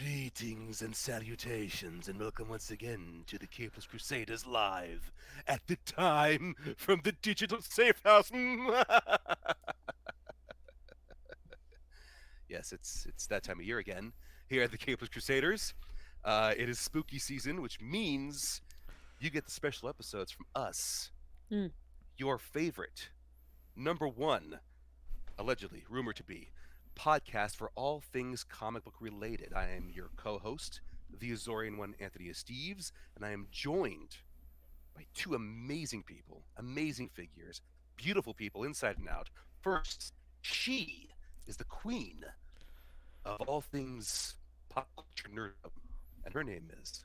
Greetings and salutations, and welcome once again to the Capeless Crusaders live at the time from the digital safe house. Yes, it's that time of year again here at the Capeless Crusaders. It is spooky season, which means you get the special episodes from us, Mm. your favorite, number one, allegedly rumored to be, podcast for all things comic book related. I am your co-host, the Azorian one, Anthony Steves, and I am joined by two amazing people, amazing figures, beautiful people inside and out. First, she is the queen of all things pop culture nerdom, and her name is.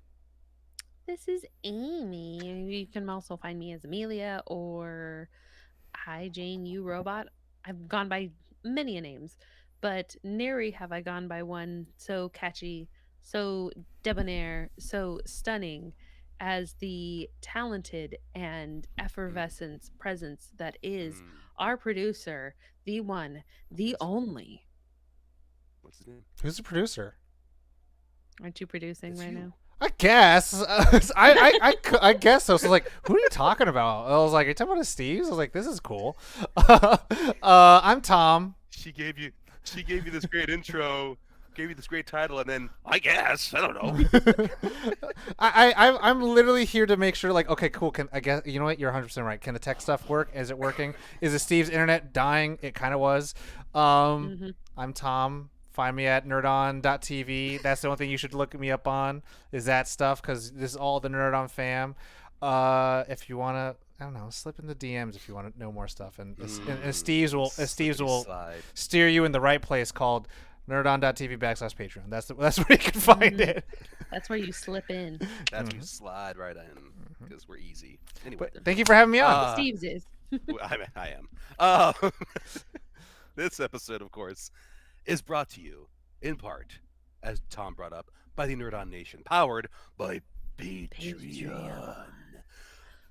This is Amy. You can also find me as Amelia or Hi Jane, you robot. I've gone by many a names, but nary have I gone by one so catchy, so debonair, so stunning as the talented and Mm, effervescent presence that is mm, our producer, the one, the yes. only. What's his name? Who's the producer? Aren't you producing It's right you. now? I guess. I guess so. So like, who are you talking about? I was like, are you talking about Steve's? I was like, this is cool. I'm Tom. She gave you. She gave you this great intro. Gave you this great title, and then I guess I don't know. I'm literally here to make sure. Like, okay, cool. Can I guess? You know what? You're 100% right. Can the tech stuff work? Is it working? Is it Steve's internet dying? It kind of was. Um, Hmm. I'm Tom. Find me at nerdon.tv. That's the only thing you should look me up on is that stuff because this is all the Nerdon fam. If you want to, I don't know, slip in the DMs if you want to know more stuff, and Steve's will Slide. steer you in the right place called nerdon.tv/Patreon. That's where you can find Hmm. it. That's where you slip in. That's when Mhm. you slide right in because we're easy. Anyway, But thank you for having me on. uh, Steve's is. I am. Uh, this episode, of course, is brought to you in part, as Tom brought up, by the Nerd On Nation, powered by Patreon. Patreon.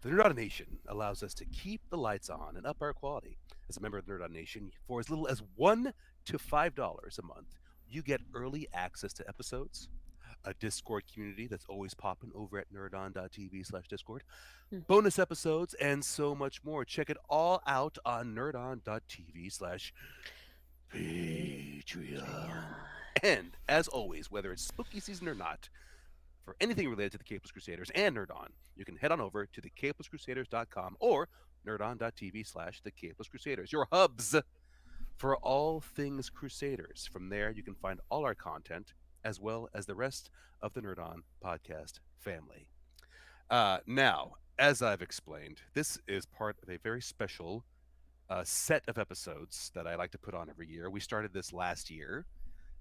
The Nerd On Nation allows us to keep the lights on and up our quality. As a member of the Nerd On Nation, for as little as $1 to $5 a month, you get early access to episodes, a Discord community that's always popping over at nerdon.tv/Discord, Hmm. bonus episodes, and so much more. Check it all out on nerdon.tv/Patreon. Patreon. And as always, whether it's spooky season or not, for anything related to the Capeless Crusaders and Nerd On, you can head on over to thecapelesscrusaders.com or nerdon.tv/The Capeless Crusaders, your hubs for all things Crusaders. From there, you can find all our content as well as the rest of the Nerd On podcast family. Now, as I've explained, this is part of a very special set of episodes that I like to put on every year. We started this last year.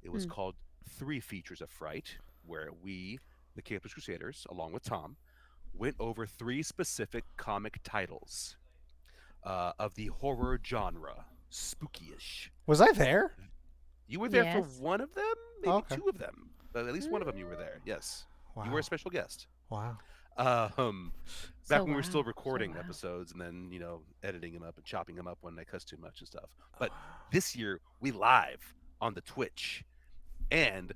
It was Hmm. called Three Features of Fright, where we, the Capeless Crusaders, along with Tom, went over three specific comic titles of the horror genre, spookyish. Was I there? You were there for Yes. one of them, Oh, maybe okay. two of them, but at least one of them you were there. Yes, you were Wow. a special guest. Wow. Um, So back when we were wow. still So recording wow. episodes and then editing them up and chopping them up when I cuss too much and stuff. But this year we live on the Twitch, and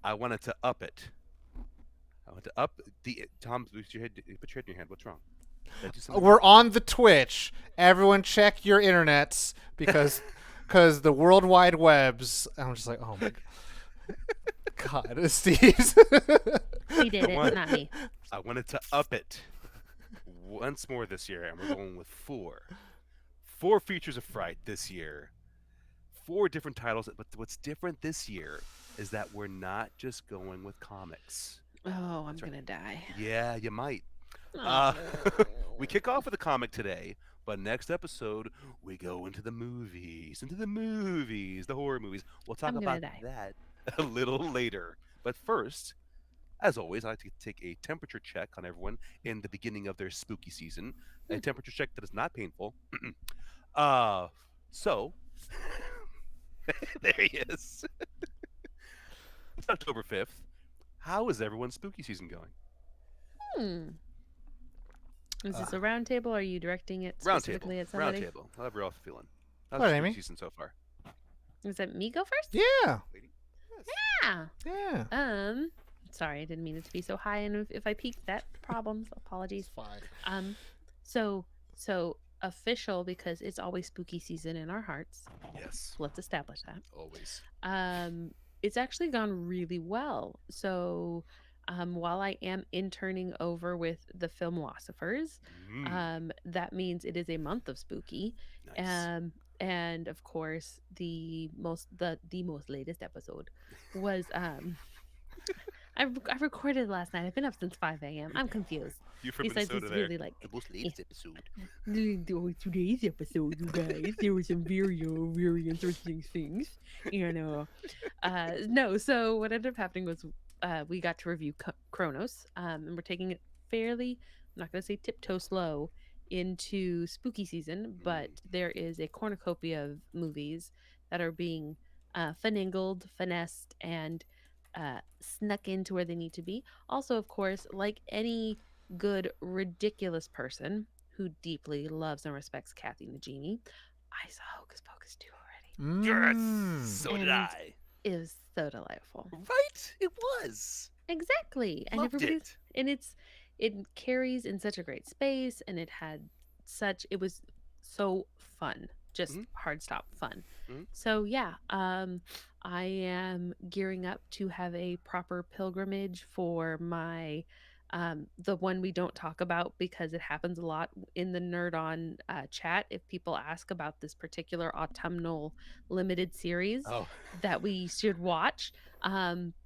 I wanted to up it. I want to up the Tom. Put your head in your hand. What's wrong? Did I do something We're wrong? on the Twitch. Everyone check your internets because the World Wide Webs. I'm just like, oh my God, Steve's. He did it, want- not me. I wanted to up it once more this year, and we're going with four features of Fright this year. Four different titles, but what's different this year is that we're not just going with comics. Oh, I'm That's right. gonna die. Yeah, you might. Uh, Oh. we kick off with a comic today, but next episode we go into the movies, the horror movies. We'll talk I'm gonna about die. that a little later. But first, as always, I like to take a temperature check on everyone in the beginning of their spooky season. A Hmm. temperature check that is not painful. uh, so there he is. It's October 5th. How is everyone's spooky season going? Hmm. Is this Uh, a round table? Or are you directing it Round specifically table. at Round somebody? table. However you're all feeling. How's What, your spooky Amy? season so far? Is it me go first? Yeah. Lady? Yes. Yeah. Yeah. Sorry, I didn't mean it to be so high, and if I peaked, that problems. It's Apologies. fine. Um, so so official because it's always spooky season in our hearts. Yes, Let's establish that. always. It's actually gone really well. So, while I am interning over with the Filmlosophers, Mm, that means it is a month of spooky. nice. Um, and of course, the most latest episode was I recorded last night. I've been up since 5 a.m. I'm confused. You from Besides, Minnesota it's there. really like The most latest episode. today's episode, you guys. There were some very interesting things. You know, no. So what ended up happening was we got to review Kronos, and we're taking it fairly. I'm not going to say tiptoe slow into spooky season, but there is a cornucopia of movies that are being finagled, finessed, and snuck into where they need to be. Also, of course, like any good, ridiculous person who deeply loves and respects Kathy Najimy, I saw Hocus Pocus 2 already. Yes, Mm. so did And I. it was so delightful. Right? It was. Exactly. And Loved everybody's it. and it carries in such a great space, and it was so fun. Just Mhm. hard stop fun. Mhm. So yeah, I am gearing up to have a proper pilgrimage for my the one we don't talk about because it happens a lot in the Nerd On chat. If people ask about this particular autumnal limited series Oh, that we should watch,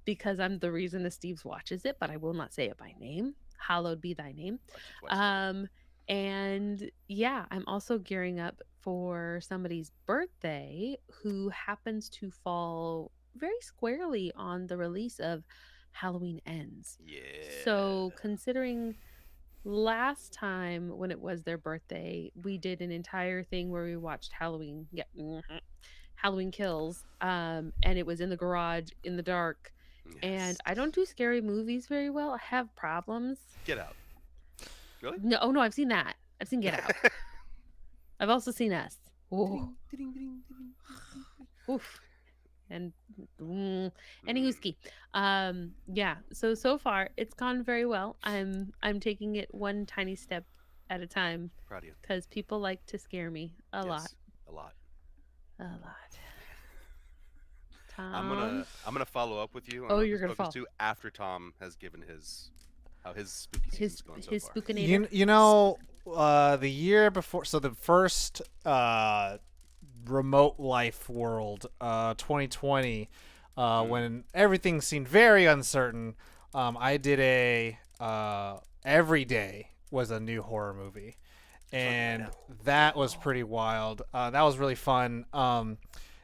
because I'm the reason the Steves watches it, but I will not say it by name. Hallowed be thy name. watch it twice. Over. And yeah, I'm also gearing up for somebody's birthday who happens to fall very squarely on the release of Halloween Ends. Yeah. So, considering last time when it was their birthday, we did an entire thing where we watched Halloween, yeah, Halloween Kills, and it was in the garage in the dark. And Yes. I don't do scary movies very well. I have problems. Get out. Really? No, oh no, I've seen that. I've seen Get Out. I've also seen Us. Oh, Ding, ding, ding, ding, ding. oof. And Mm. Anywhoski. Yeah. So far it's gone very well. I'm taking it one tiny step at a time Proud of you. because people like to scare me a lot. Yes, a lot. A lot. I'm gonna follow up with you on Oh, Hocus you're gonna Pocus follow. 2 after Tom has given his how his spooky season's going so his far. spookinator. You know, the year before, so the first remote life world, 2020, when everything seemed very uncertain, I did a every day was a new horror movie, and that was pretty wild. That was really fun.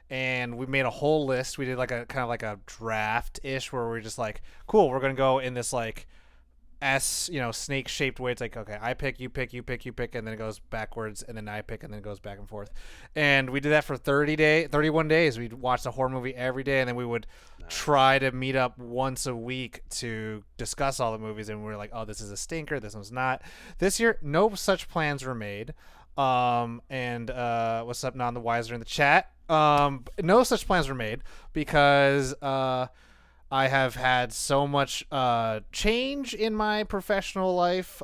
And we made a whole list. We did like a kind of like a draft ish where we're just like, cool, we're gonna go in this like snake shaped way. It's like, okay, I pick, you pick, you pick, you pick, and then it goes backwards, and then I pick, and then it goes back and forth. And we did that for 31 days. We'd watch a horror movie every day, and then we would try to meet up once a week to discuss all the movies. And we were like, oh, this is a stinker, this one's not. This year, no such plans were made. And what's up, Non the Wiser in the chat? No such plans were made because I have had so much change in my professional life,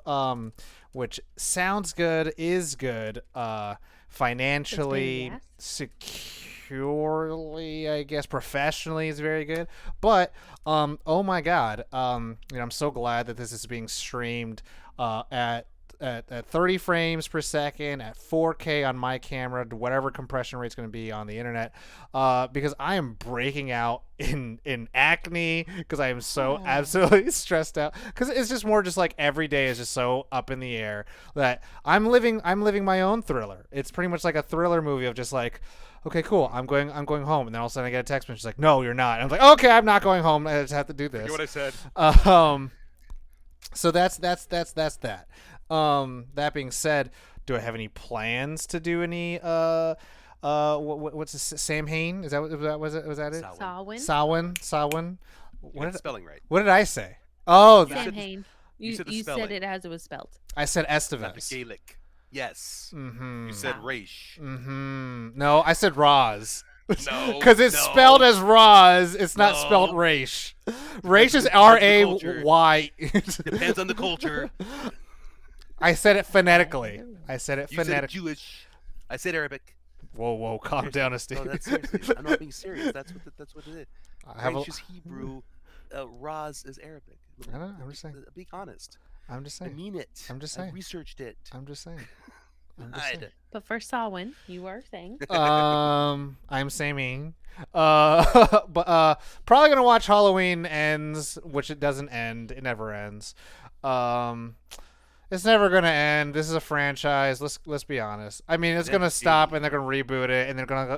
which sounds good, is good, financially, securely, I guess, professionally is very good. But oh my God, I'm so glad that this is being streamed at 30 frames per second at 4K on my camera, to whatever compression rate's going to be on the internet, because I am breaking out in acne because I am so absolutely stressed out, because it's just more just like every day is just so up in the air that I'm living my own thriller. It's pretty much like a thriller movie of just like, okay, cool, I'm going home, and then all of a sudden I get a text message like, no, you're not. And I'm like, okay, I'm not going home. I just have to do this. Forget what I said. So that's that. That being said, do I have any plans to do any what's this, Sam Hain? Is that what was it? Was that it? Samhain. You got the spelling right. What did I say? Oh, Sam Hain. you You said the said spelling. it as it was spelled. I said Not the Estevez. Gaelic. Yes. Mm-hmm. You said Wow. Raish. Mm-hmm. No, I said Roz. No, Because it's no, spelled as Raz. It's not No. spelled Raish. Raish is Depends on the culture. Ray. Depends on the culture. I said it phonetically. I said it You said phonetically. Jewish. I said Arabic. Whoa, calm down, Steve. No, that's seriously. I'm not being serious. That's what it is. I have a, Raish is Hebrew. Raz is Arabic. I know, I'm just saying. Be honest. I'm just I saying. mean it. I'm just I saying. researched it. I'm just saying. I'm just saying. God. But for Samhain, you were saying. I'm saying. But probably gonna watch Halloween Ends, which it doesn't end. It never ends. It's never gonna end. This is a franchise. Let's be honest. I mean, it's gonna stop and they're gonna reboot it and they're gonna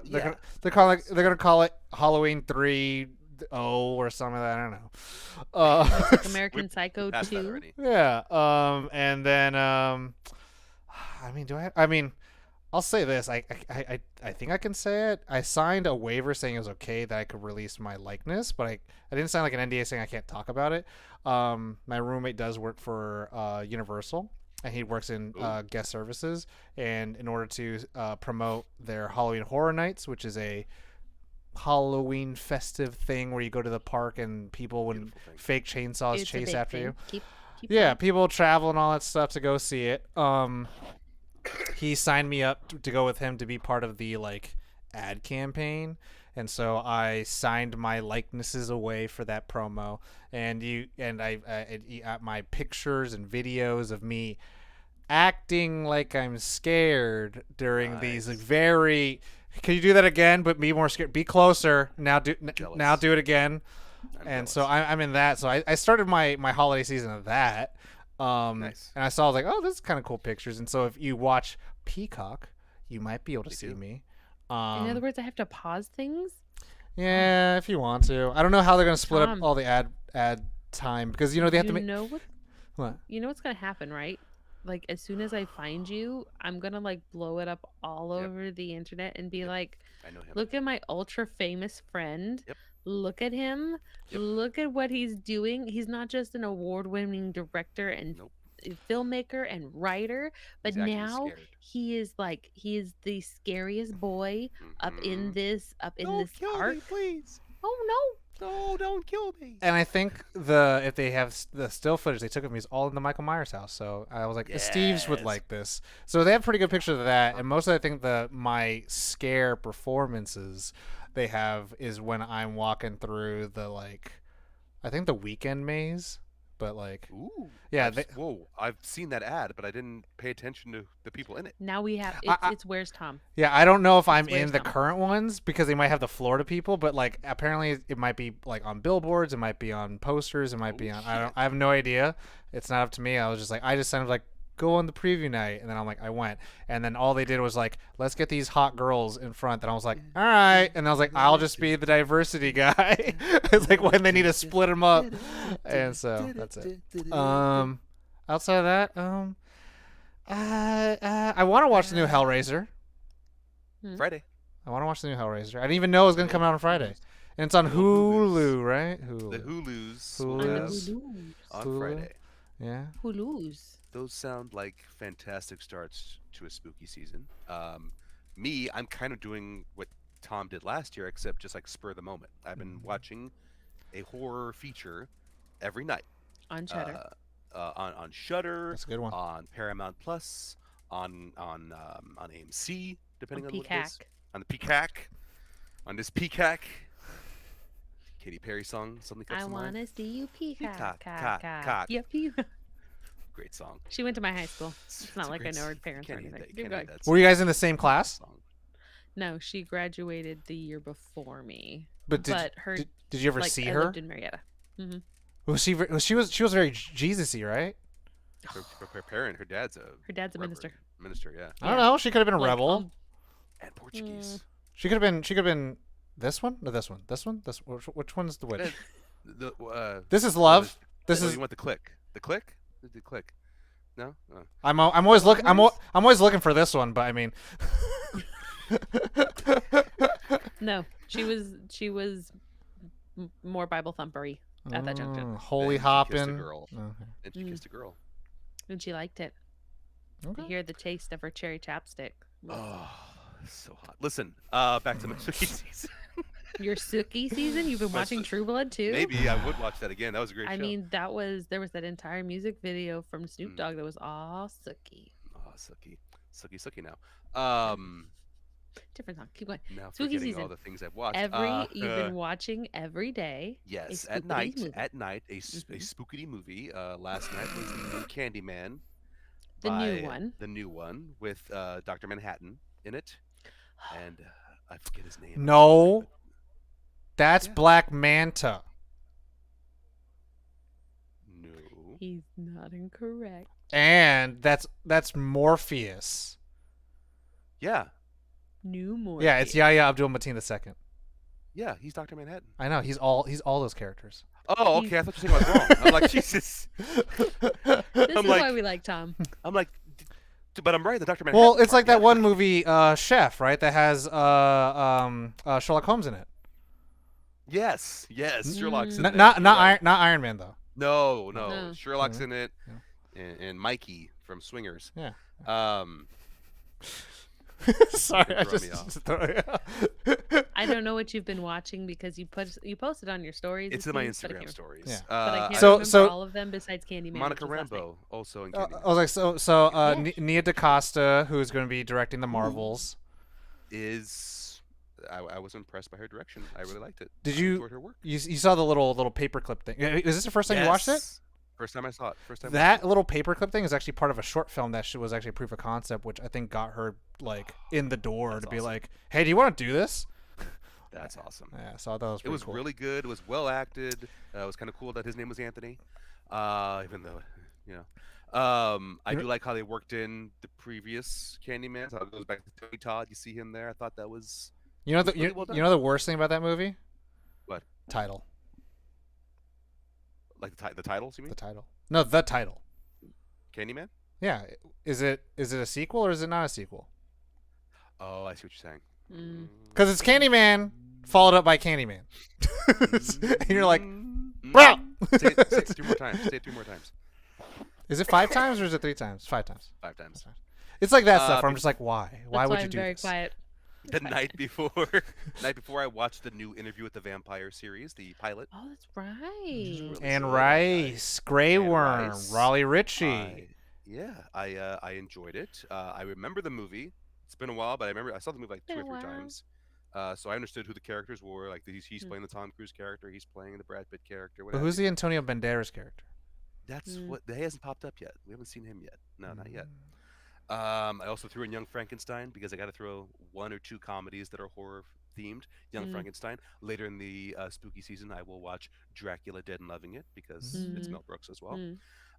call it Halloween 3.0 or something like that. I don't know. Like American Psycho Passed that 2. already. Yeah. And then I mean, I'll say this. I think I can say it. I signed a waiver saying it was okay that I could release my likeness, but I didn't sign like an NDA saying I can't talk about it. My roommate does work for Universal, and he works in guest services. And in order to promote their Halloween Horror Nights, which is a Halloween festive thing where you go to the park and people with fake chainsaws It's a chase big after thing. you. Keep Yeah, going. people travel and all that stuff to go see it. He signed me up to go with him to be part of the like ad campaign, and so I signed my likenesses away for that promo. And my pictures and videos of me acting like I'm scared during these Nice. very. Can you do that again? But be more scared. Be closer. Now do Jealous. it again. I'm And jealous. so I'm in that. So I started my holiday season of that. Nice. And I saw, I was like, oh, this is kind of cool pictures. And so if you watch Peacock, you might be able to They see do. me. In other words, I have to pause things. Yeah, if you want to. I don't know how they're going to split up Tom. all the ad time because they have to make. know what What? you know what's gonna happen, right? Like as soon as I find you, I'm gonna like blow it up all Yep. over the internet and be like, I know him. look at my ultra famous friend. Yep. Look at him. Yep. Look at what he's doing. He's not just an award-winning director and Nope. filmmaker and writer, but He's actually now scared. he is the scariest boy up in Mhm. this Don't kill park. me, please. Oh no. No, don't kill me. And I think if they have the still footage they took of me is all in the Michael Myers house. So I was like, Steve's would Yes. like this. So they have pretty good pictures of that. And most of I think my scare performances they have is when I'm walking through the I think the weekend maze. But Ooh. yeah, Whoa, I've seen that ad, but I didn't pay attention to the people in it. Now we have it's Where's Tom? yeah, I don't know if I'm Where's in the Tom? current ones because they might have the Florida people, but apparently it might be on billboards, it might be on posters, it might be on. I have no idea. It's not up to me. I was just I just sounded like go on the preview night, and then I'm like I went, and then all they did was let's get these hot girls in front, and I was like all right, and I was like I'll just be the diversity guy. It's when they need to split them up, and so that's it. Outside of that, I want to watch the new Hellraiser. Friday. I want to watch the new Hellraiser. I didn't even know it was going to come out on Friday. And it's on Hulu, right? Hulu. The Hulus Hulu. will On the have Hulus. on Hulu. Friday. Yeah. Hulus. Those sound like fantastic starts to a spooky season. I'm kind of doing what Tom did last year, except just spur of the moment. I've been watching a horror feature every night On Cheddar. on Shudder, That's a good one. on Paramount Plus, on AMC, depending on what it is. Peacock. On the Peacock, on this Peacock. Katy Perry song, something comes I to mind. wanna see you peacock. Cock, cock. Yep. Great song. She went to my high school. It's not a like I great know her s- parents or can't hate anything. that- Keep can't going. hate that Were you song. guys in the same class? Song. No, she graduated the year before me. But her did you ever see I her? lived in Marietta. Mm-hmm. She was very Jesus-y, right? Her parent, her dad's a Her dad's a reverend. minister. Minister, yeah. I don't know. She could have been a Like, rebel. And Portuguese. She could have been this one? No, this one. This one? Which one's the witch? This is love. This is You want the click? The click? The click? No. I'm always looking I'm always looking for this one, but I mean No, she was more Bible thumpery at that junction, holy And she kissed a hopping. girl. Okay. And she kissed a girl. and she liked it. Okay. You hear the taste of her cherry chapstick. Oh, So hot. Listen, back to my Suki season. Your Suki season? You've been My watching True Blood too? Maybe I would watch that again. That was a great I show. mean, there was that entire music video from Snoop Mm. Dogg that was all Suki. Oh, Suki, Suki now. Yeah, Um, different song. Keep going. Now Spooky forgetting all season. the things I've watched. Every you've been watching every day a Yes, spookity movie. at night, a Hmm. spookity movie. Last night was the new Candyman The new by one. the new one with Dr. Manhattan in it, and I forget his name. I'm sorry, No, but that's yeah, Black Manta. no, He's not incorrect. And that's Morpheus. yeah, New Yeah, it's Morpheus. Yahya Abdul-Mateen II. yeah, he's Dr. Manhattan. I know he's all those characters. Oh, He's okay. I thought you were saying I was wrong. I'm like Jesus. This I'm is like, why we like Tom. I'm like, but I'm right. The Dr. Manhattan. Well, it's part, like that yeah. one movie, Chef, right? That has Sherlock Holmes in it. Yes, yes. Sherlock's in Mm. that. You're right. Not Iron Man though. No, No. no. No. Sherlock's Yeah. in it, Yeah. and Mikey from Swingers. Yeah. Um, Sorry, I throw me just I don't know what you've been watching because you posted on your stories. it's this in my week, but I Instagram can't- stories. Yeah. But I can't So- remember so- all of them besides Candyman. Monica which was last night. Rambeau also in I Candyman was like, Yes. Nia DaCosta, who's going to be directing the Marvels. is. I was impressed by her direction. I really liked it. Did I you- enjoyed her work. You saw the little paperclip thing. Is this the first time you watched it? Yes. First time I saw it. First time. That little paperclip thing is actually part of a short film that was actually a proof of concept, which I think got her like in the door That's to be awesome. like, "Hey, do you want to do this?" That's awesome. Yeah, so I thought that was It pretty was cool. really good. It was well acted. It was kind of cool that his name was Anthony, even though, you know. I do like how they worked in the previous Candyman. How it goes back to Tony Todd. You see him there. I thought that was You know was the really well done. you know the worst thing about that movie? What? Title. Like the titles. You mean The title. No, the title. Candyman? Yeah. Is it a sequel or is it not a sequel? Oh, I see what you're saying. Mm. Because it's Candyman followed up by Candyman. And you're like, Mm, bro. say it 3 more times. Say it 3 more times. Is it 5 times or is it 3 times? 5 times. 5 times. It's like that stuff where I'm be- just like, why? Why That's would why you I'm do very this? quiet. The night before, night before I watched the new Interview with the Vampire series, the pilot. Oh, that's right. really And good. Rice, Grey And Worm, Rice. Raleigh Ritchie. I enjoyed it. I remember the movie. It's been a while, but I remember I saw the movie like Been two a or three while. times. So I understood who the characters were. Like he's Mm. playing the Tom Cruise character. He's playing the Brad Pitt character. What But have who's you. the Antonio Banderas character? That's Mm. what he hasn't popped up yet. We haven't seen him yet. No, not yet. Mm. I also threw in Young Frankenstein because I got to throw 1 or 2 comedies that are horror themed. Young Mm. Frankenstein. Later in the spooky season, I will watch Dracula Dead and Loving It because it's Mm. Mel Brooks as well.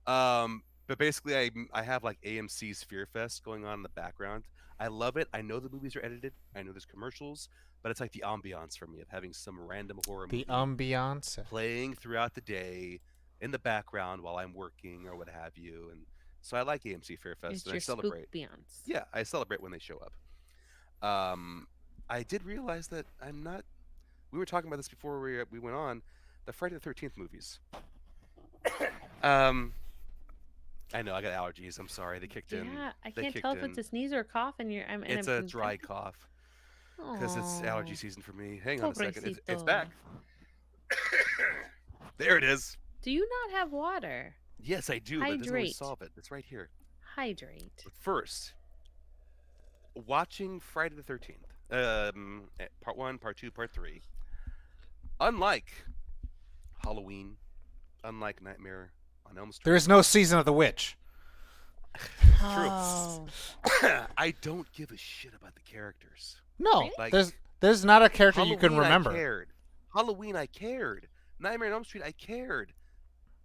Mm. But basically, I have like AMC's Fear Fest going on in the background. I love it. I know the movies are edited. I know there's commercials, but it's like the ambiance for me of having some random horror The movie ambiance. playing throughout the day in the background while I'm working or what have you. And so I like AMC Fear Fest It's and I your celebrate. spook Beyonce. Yeah, I celebrate when they show up. I did realize that I'm not. We were talking about this before we went on. The Friday the 13th movies. um, I know I got allergies. I'm sorry. They kicked in. Yeah, I They can't kicked tell if it's in. a sneeze or a cough, and you're. And It's I'm, a dry cough because it's Aw. allergy season for me. Hang on a second. It's Pobrecito. back. There it is. Do you not have water? Yes, I do, but it doesn't really Hydrate. solve it. It's right here. Hydrate. But first, watching Friday the 13th, part 1, part 2, part 3, unlike Halloween, unlike Nightmare on Elm Street, There is no season of the witch. Oh. I don't give a shit about the characters. No, Really? Like there's not a character Halloween, you can remember. I cared. Halloween, I cared. Nightmare on Elm Street, I cared.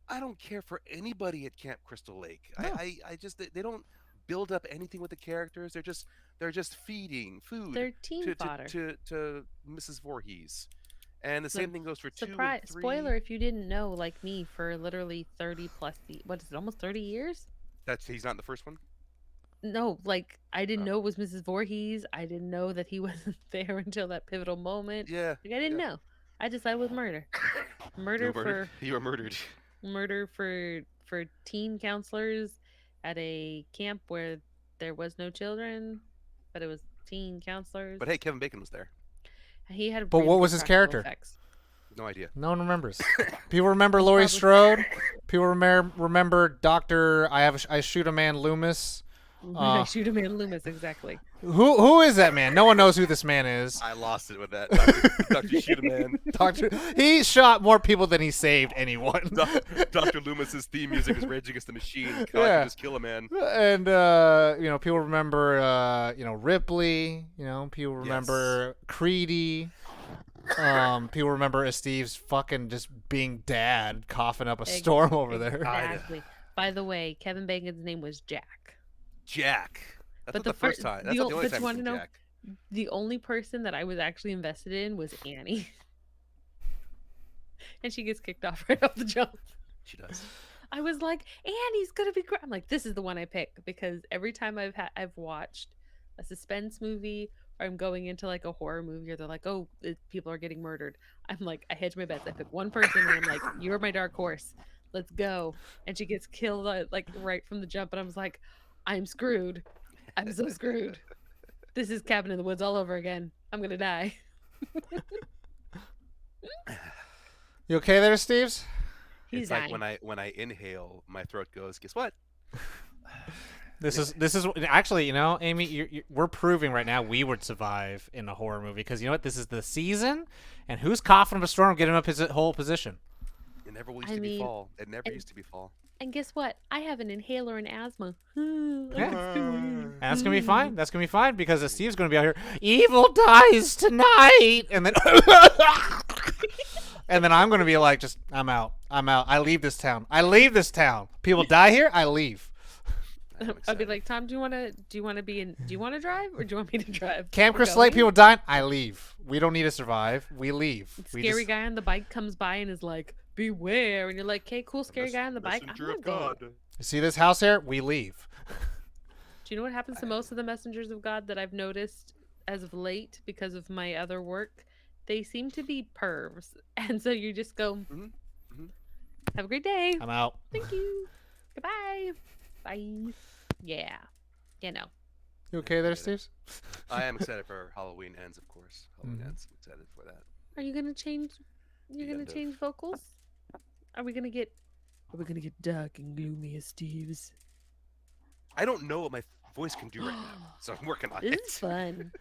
I don't care for anybody at Camp Crystal Lake. No. I just they don't build up anything with the characters. They're just feeding food 13 fodder. to Mrs. Voorhees. And the same thing goes for 2 and Surprise! 3. Spoiler if you didn't know, like me, for literally 30 plus. What is it? Almost 30 years? He's not in the first one. No, like I didn't Oh. know it was Mrs. Voorhees. I didn't know that he wasn't there until that pivotal moment. Yeah. Like I didn't yeah. know. I just thought it was murder. You Murder were murdered. You were murdered. for teen counselors at a camp where there was no children, but it was teen counselors. But hey, Kevin Bacon was there. He had. But really what good was his practical character? effects. No idea. No one remembers. People remember Laurie probably- Strode. People remember Doctor. I shoot a man Loomis. I shoot a man Loomis, exactly. Who is that man? No one knows who this man is. I lost it with that. Dr. Shoot-a-Man. Doctor. He shot more people than he saved anyone. Dr. Loomis's theme music is Rage Against the Machine. God, Yeah. you just kill a man. And people remember Ripley. People remember Creedy. People remember Steve's fucking just being dad, coughing up a storm over there. Exactly. By the way, Kevin Bacon's name was Jack. Jack. That's But not the the first fir- time. the That's not ol- the only but time you it's wanna been know- Jack. The only person that I was actually invested in was Annie. And she gets kicked off right off the jump. She does. I was like, Annie's gonna be great. I'm like, this is the one I pick because every time I've watched a suspense movie or I'm going into like a horror movie or they're like, oh, people are getting murdered. I'm like, I hedge my bets. I pick one person and I'm like, you're my dark horse. Let's go. And she gets killed like right from the jump. And I was like, I'm screwed. I'm so screwed. This is Cabin in the Woods all over again. I'm gonna die. You okay there, Steves? He's It's like dying. when I inhale, my throat goes, guess what? This is actually, Amy, we're proving right now we would survive in a horror movie because you know what? This is the season, and who's coughing up a storm, getting up his whole position? It never used I to be mean, fall. It never and- used to be fall. And guess what? I have an inhaler and asthma. And that's gonna be fine. That's gonna be fine because Steve's gonna be out here. Evil dies tonight, and then and then I'm gonna be like, just I'm out. I leave this town. People die here. I leave. I'm I'd be excited. like, Tom, do you want to drive or do you want me to drive? Camp We're Crystal Lake, going? people dying. I leave. We don't need to survive. We leave. We Scary just- guy on the bike comes by and is like, beware. And you're like, okay, cool, scary guy on the bike. I'm Messenger gonna of go. God. You see this house here? We leave. Do you know what happens to most of the messengers of God that I've noticed as of late because of my other work? They seem to be pervs. And so you just go, Mhm, mhm. have a great day. I'm out. Thank you. Goodbye. Bye. Yeah. You know. You okay there, Steves? I am excited for Halloween Ends, of course. Halloween Mhm. Ends. I'm excited for that. Are you gonna change? You're The gonna end of- change vocals? Are we gonna get dark and gloomy as Steve's? I don't know what my voice can do right now, so I'm working on This it. is fun.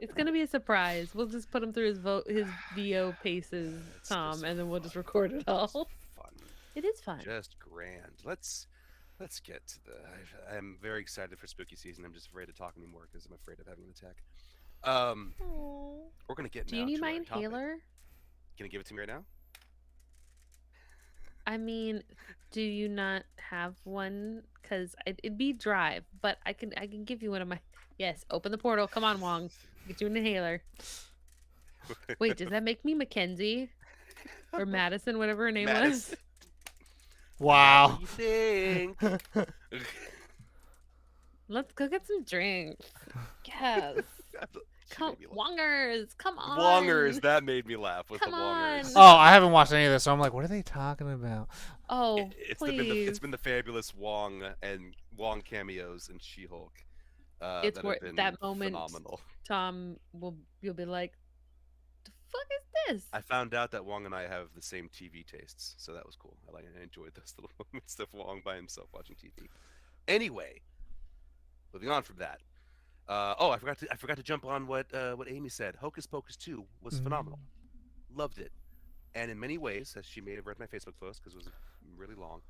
It's gonna be a surprise. We'll just put him through his VO paces, It's Tom, just and then we'll just record it all. Fun. It is fun. Just grand. Let's get to the. I'm very excited for spooky season. I'm just afraid to talk anymore because I'm afraid of having an attack. Aw. We're gonna get. Do you now need to my our topic. inhaler? Can you give it to me right now? I mean, do you not have one? Cause it'd be drive, but I can give you one of my. Yes, open the portal. Come on, Wong. Get you an inhaler. Wait, does that make me Mackenzie or Madison, whatever her name was? Madison. Wow. What do you think? Let's go get some drinks. Yes. She Come, made me laugh. Wongers, come on. Wongers. That made me laugh with Come the Wongers. on. Oh, I haven't watched any of this, so I'm like, what are they talking about? Oh, It's please. been the fabulous Wong and Wong cameos in She-Hulk. It's that where- have been that moment- phenomenal. Tom you'll be like, the fuck is this? I found out that Wong and I have the same TV tastes, so that was cool. I enjoyed those little moments of Wong by himself watching TV. Anyway, moving on from that. I forgot to jump on what Amy said. Hocus Pocus 2 was phenomenal. Loved it. And in many ways, as she may have read my Facebook post because it was really long,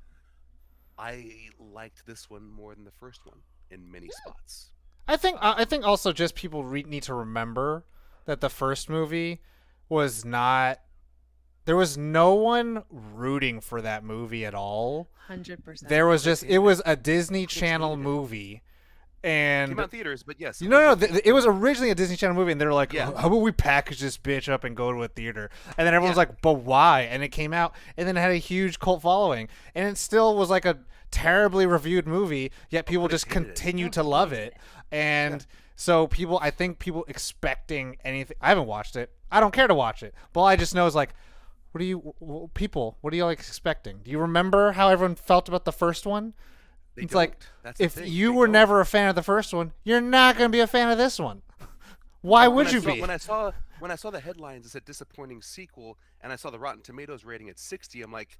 I liked this one more than the first one in many spots. I think also just people need to remember that the first movie was not. There was no one rooting for that movie at all. 100%. There was just it was a Disney Channel movie, and Came out in theaters, but yes. it was originally a Disney Channel movie, and they're like, Yeah. how about we package this bitch up and go to a theater? And then everyone's like, but why? And it came out, and then it had a huge cult following, and it still was like a terribly reviewed movie, yet people just hated it. continue to love it. And so I think people expecting anything. I haven't watched it. I don't care to watch it. But all I just know is like, what are you like expecting? Do you remember how everyone felt about the first one? They It's like, don't. That's the if thing. you They were don't. never a fan of the first one, you're not going to be a fan of this one. Why when would I you saw be? when I saw when I saw the headlines that said disappointing sequel, and I saw the Rotten Tomatoes rating at 60, I'm like,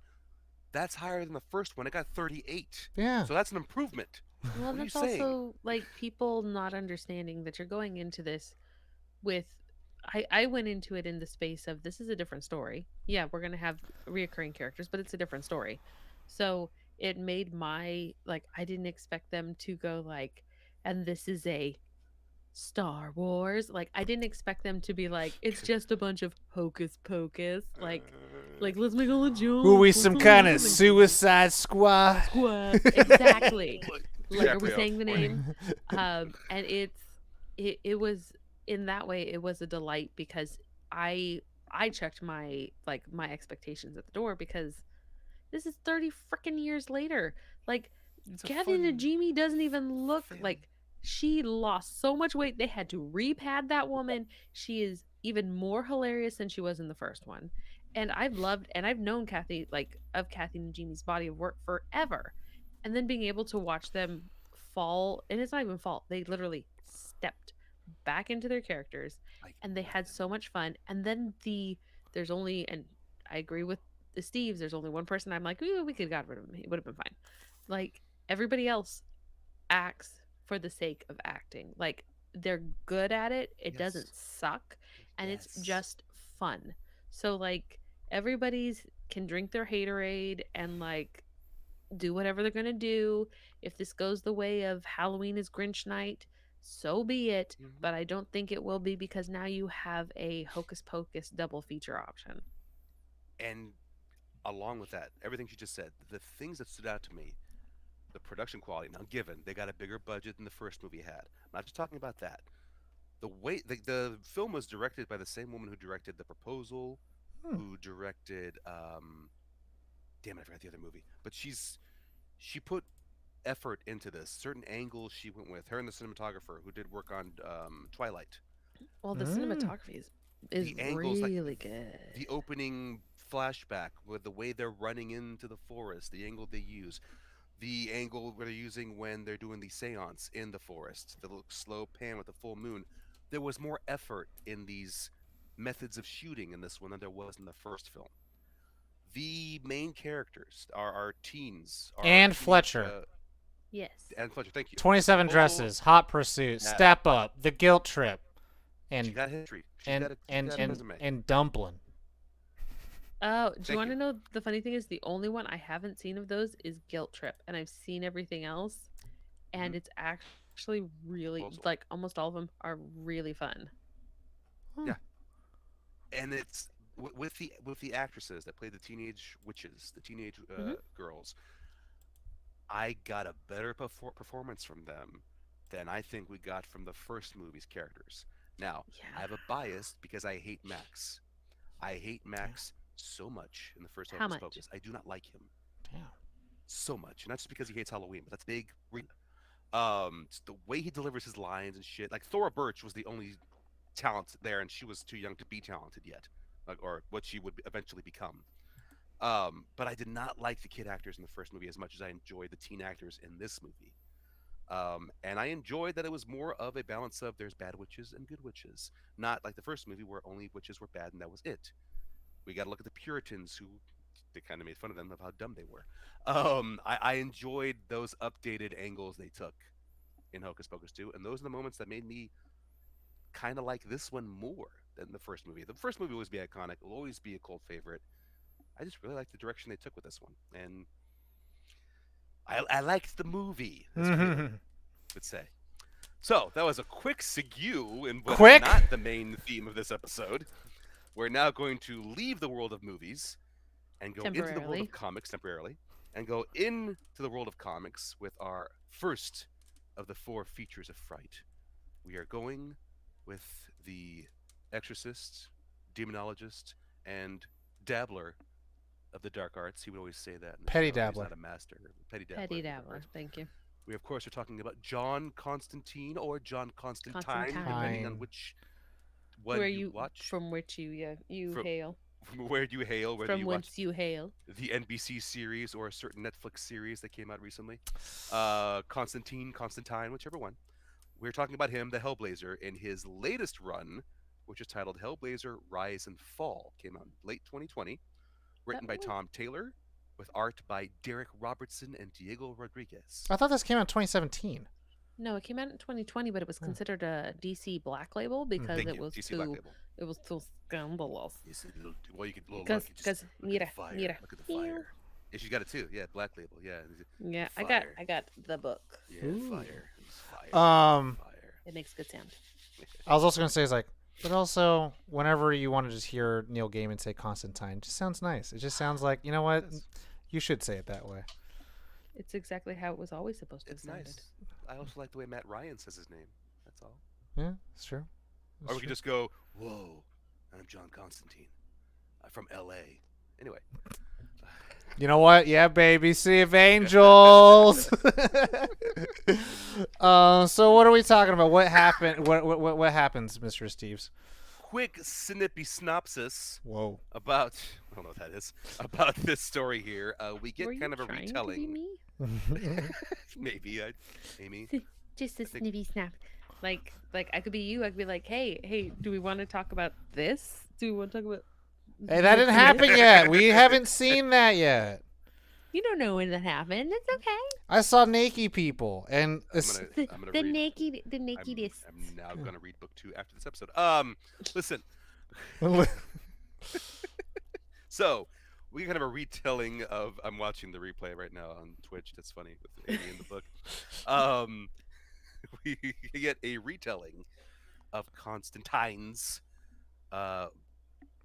that's higher than the first one. It got 38, Yeah. so that's an improvement. Well, What and are you that's saying? also like people not understanding that you're going into this with. I went into it in the space of this is a different story. Yeah, we're gonna have reoccurring characters, but it's a different story. So it made my like I didn't expect them to go like, and this is a Star Wars. Like I didn't expect them to be like, it's just a bunch of hocus pocus. Like let's make all a Were jump. we Let's some all do kind of something crazy. Suicide Squad? Squad. Exactly. Like, are we DiCaprio. saying the name? And it was in that way it was a delight because I I checked my like my expectations at the door because this is 30 freaking years later. Like, It's a Kathy fun Najimy doesn't even look family. like she lost so much weight. They had to repad that woman. She is even more hilarious than she was in the first one. And I've loved and I've known Kathy, like, of Kathy Najimy's body of work forever. And then being able to watch them fall, and it's not even fall, they literally stepped back into their characters I and they let had them. so much fun. And then there's only, and I agree with the Steves, there's only one person I'm like, ooh, we could have got rid of him. He would have been fine. Like everybody else acts for the sake of acting. Like they're good at it. It doesn't Yes. suck, and it's Yes. just fun. So like everybody's can drink their haterade and like do whatever they're gonna do. If this goes the way of Halloween is Grinch night, so be it. Hmm. But I don't think it will be because now you have a Hocus Pocus double feature option. And along with that, everything she just said, the things that stood out to me, the production quality. Now, given they got a bigger budget than the first movie had, I'm not just talking about that. The way the film was directed by the same woman who directed The Proposal, Hmm. who directed damn it, I forgot the other movie. But she put effort into this. Certain angles she went with. Her and the cinematographer who did work on Twilight. Well, the Mm. cinematography is The angles, like really good. the opening flashback with the way they're running into the forest, the angle they use, the angle where they're using when they're doing the seance in the forest, the little slow pan with the full moon. There was more effort in these methods of shooting in this one than there was in the first film. The main characters are our teens, our And teenage, Fletcher. Yes. and Fletcher, thank you. The 27 proposal, Dresses, Hot Pursuit, yeah, Step Up, The Guilt Trip, she and got history. and She's and got a and resume. and Dumplin'. Oh, do you Thank want you. to know the funny thing is the only one I haven't seen of those is Guilt Trip, and I've seen everything else, and Hmm. it's actually really like Proposal, almost all of them are really fun. Hmm. yeah, and it's with the actresses that play the teenage witches, the teenage Hmm. girls. I got a better performance from them than I think we got from the first movie's characters. Now, I Yeah. have a bias because I hate Max. I hate Damn. Max so much in the first How Hocus much? Pocus. I do not like him Damn. so much, not just because he hates Halloween, but that's big reason. Just the way he delivers his lines and shit. Like Thora Birch was the only talent there, and she was too young to be talented yet, like, or what she would eventually become. But I did not like the kid actors in the first movie as much as I enjoyed the teen actors in this movie. And I enjoyed that it was more of a balance of there's bad witches and good witches, not like the first movie where only witches were bad and that was it. We got to look at the Puritans who they kind of made fun of them of how dumb they were. I enjoyed those updated angles they took in Hocus Pocus 2, and those are the moments that made me kind of like this one more than the first movie. The first movie will always be iconic, will always be a cult favorite. I just really like the direction they took with this one, and I liked the movie, as Caitlin would say. So that was a quick segue in what is Quick. not the main theme of this episode. We're now going to leave the world of movies and go into the world of Temporarily. comics temporarily, and go into the world of comics with our first of the four features of Fright. We are going with the exorcist, demonologist, and dabbler of the dark arts. He would always say that in the Petty show. He's dabbler. not a master, petty dabbler Petty in the dark Dabbler. arts. Thank you. We of course are talking about John Constantine or John Constantine, Constantine. depending on Time. which Where one you you watch. from which you yeah, you From, hail. from where you hail, whether From you watch whence you hail. the NBC series or a certain Netflix series that came out recently. Constantine, Constantine, whichever one. We're talking about him, the Hellblazer, in his latest run, which is titled Hellblazer Rise and Fall. Came out in late 2020, That written by was Tom Taylor, with art by Derek Robertson and Diego Rodriguez. I thought this came out in 2017. no, it came out in 2020, but it was Hmm. considered a DC Black Label because Thank it you, was DC Black too Label. it was too scandalous. You see, well, you could look, Because you just look at mira the fire. mira. Look at the fire. Yeah, she got it too. Yeah, Black Label. Yeah. Yeah, Fire. I got the book. Yeah, Ooh. fire. It's fire. Um, Fire. It makes good sound. I was also gonna say is like, but also whenever you want to just hear Neil Gaiman say Constantine, it just sounds nice. It just sounds like, you know what, Yes. you should say it that way. It's exactly how it was always supposed to have It's sounded. nice. I also like the way Matt Ryan says his name. That's all. Yeah, it's true. Or we could just go, "Whoa, I'm John Constantine. I'm from L.A." Anyway. You know what? Yeah, baby, Sea of Angels. So what are we talking about? What happened? What happens, Mr. Steves? Quick snippy synopsis Whoa. about I don't know what that is about this story here. We get Were you kind of a trying retelling. to be me? Maybe, Amy. Just a think- snippy snap. Like I could be you. I could be like, hey, do we want to talk about this? Do we want to talk about? Hey, that didn't happen yet. We haven't seen that yet. You don't know when that happened. It's okay. I saw naked people, and I'm gonna The read. naked, the I'm nakedest. now gonna read book 2 after this episode. Listen. So we kind of a retelling of. I'm watching the replay right now on Twitch. That's funny with Amy in the book. We get a retelling of Constantine's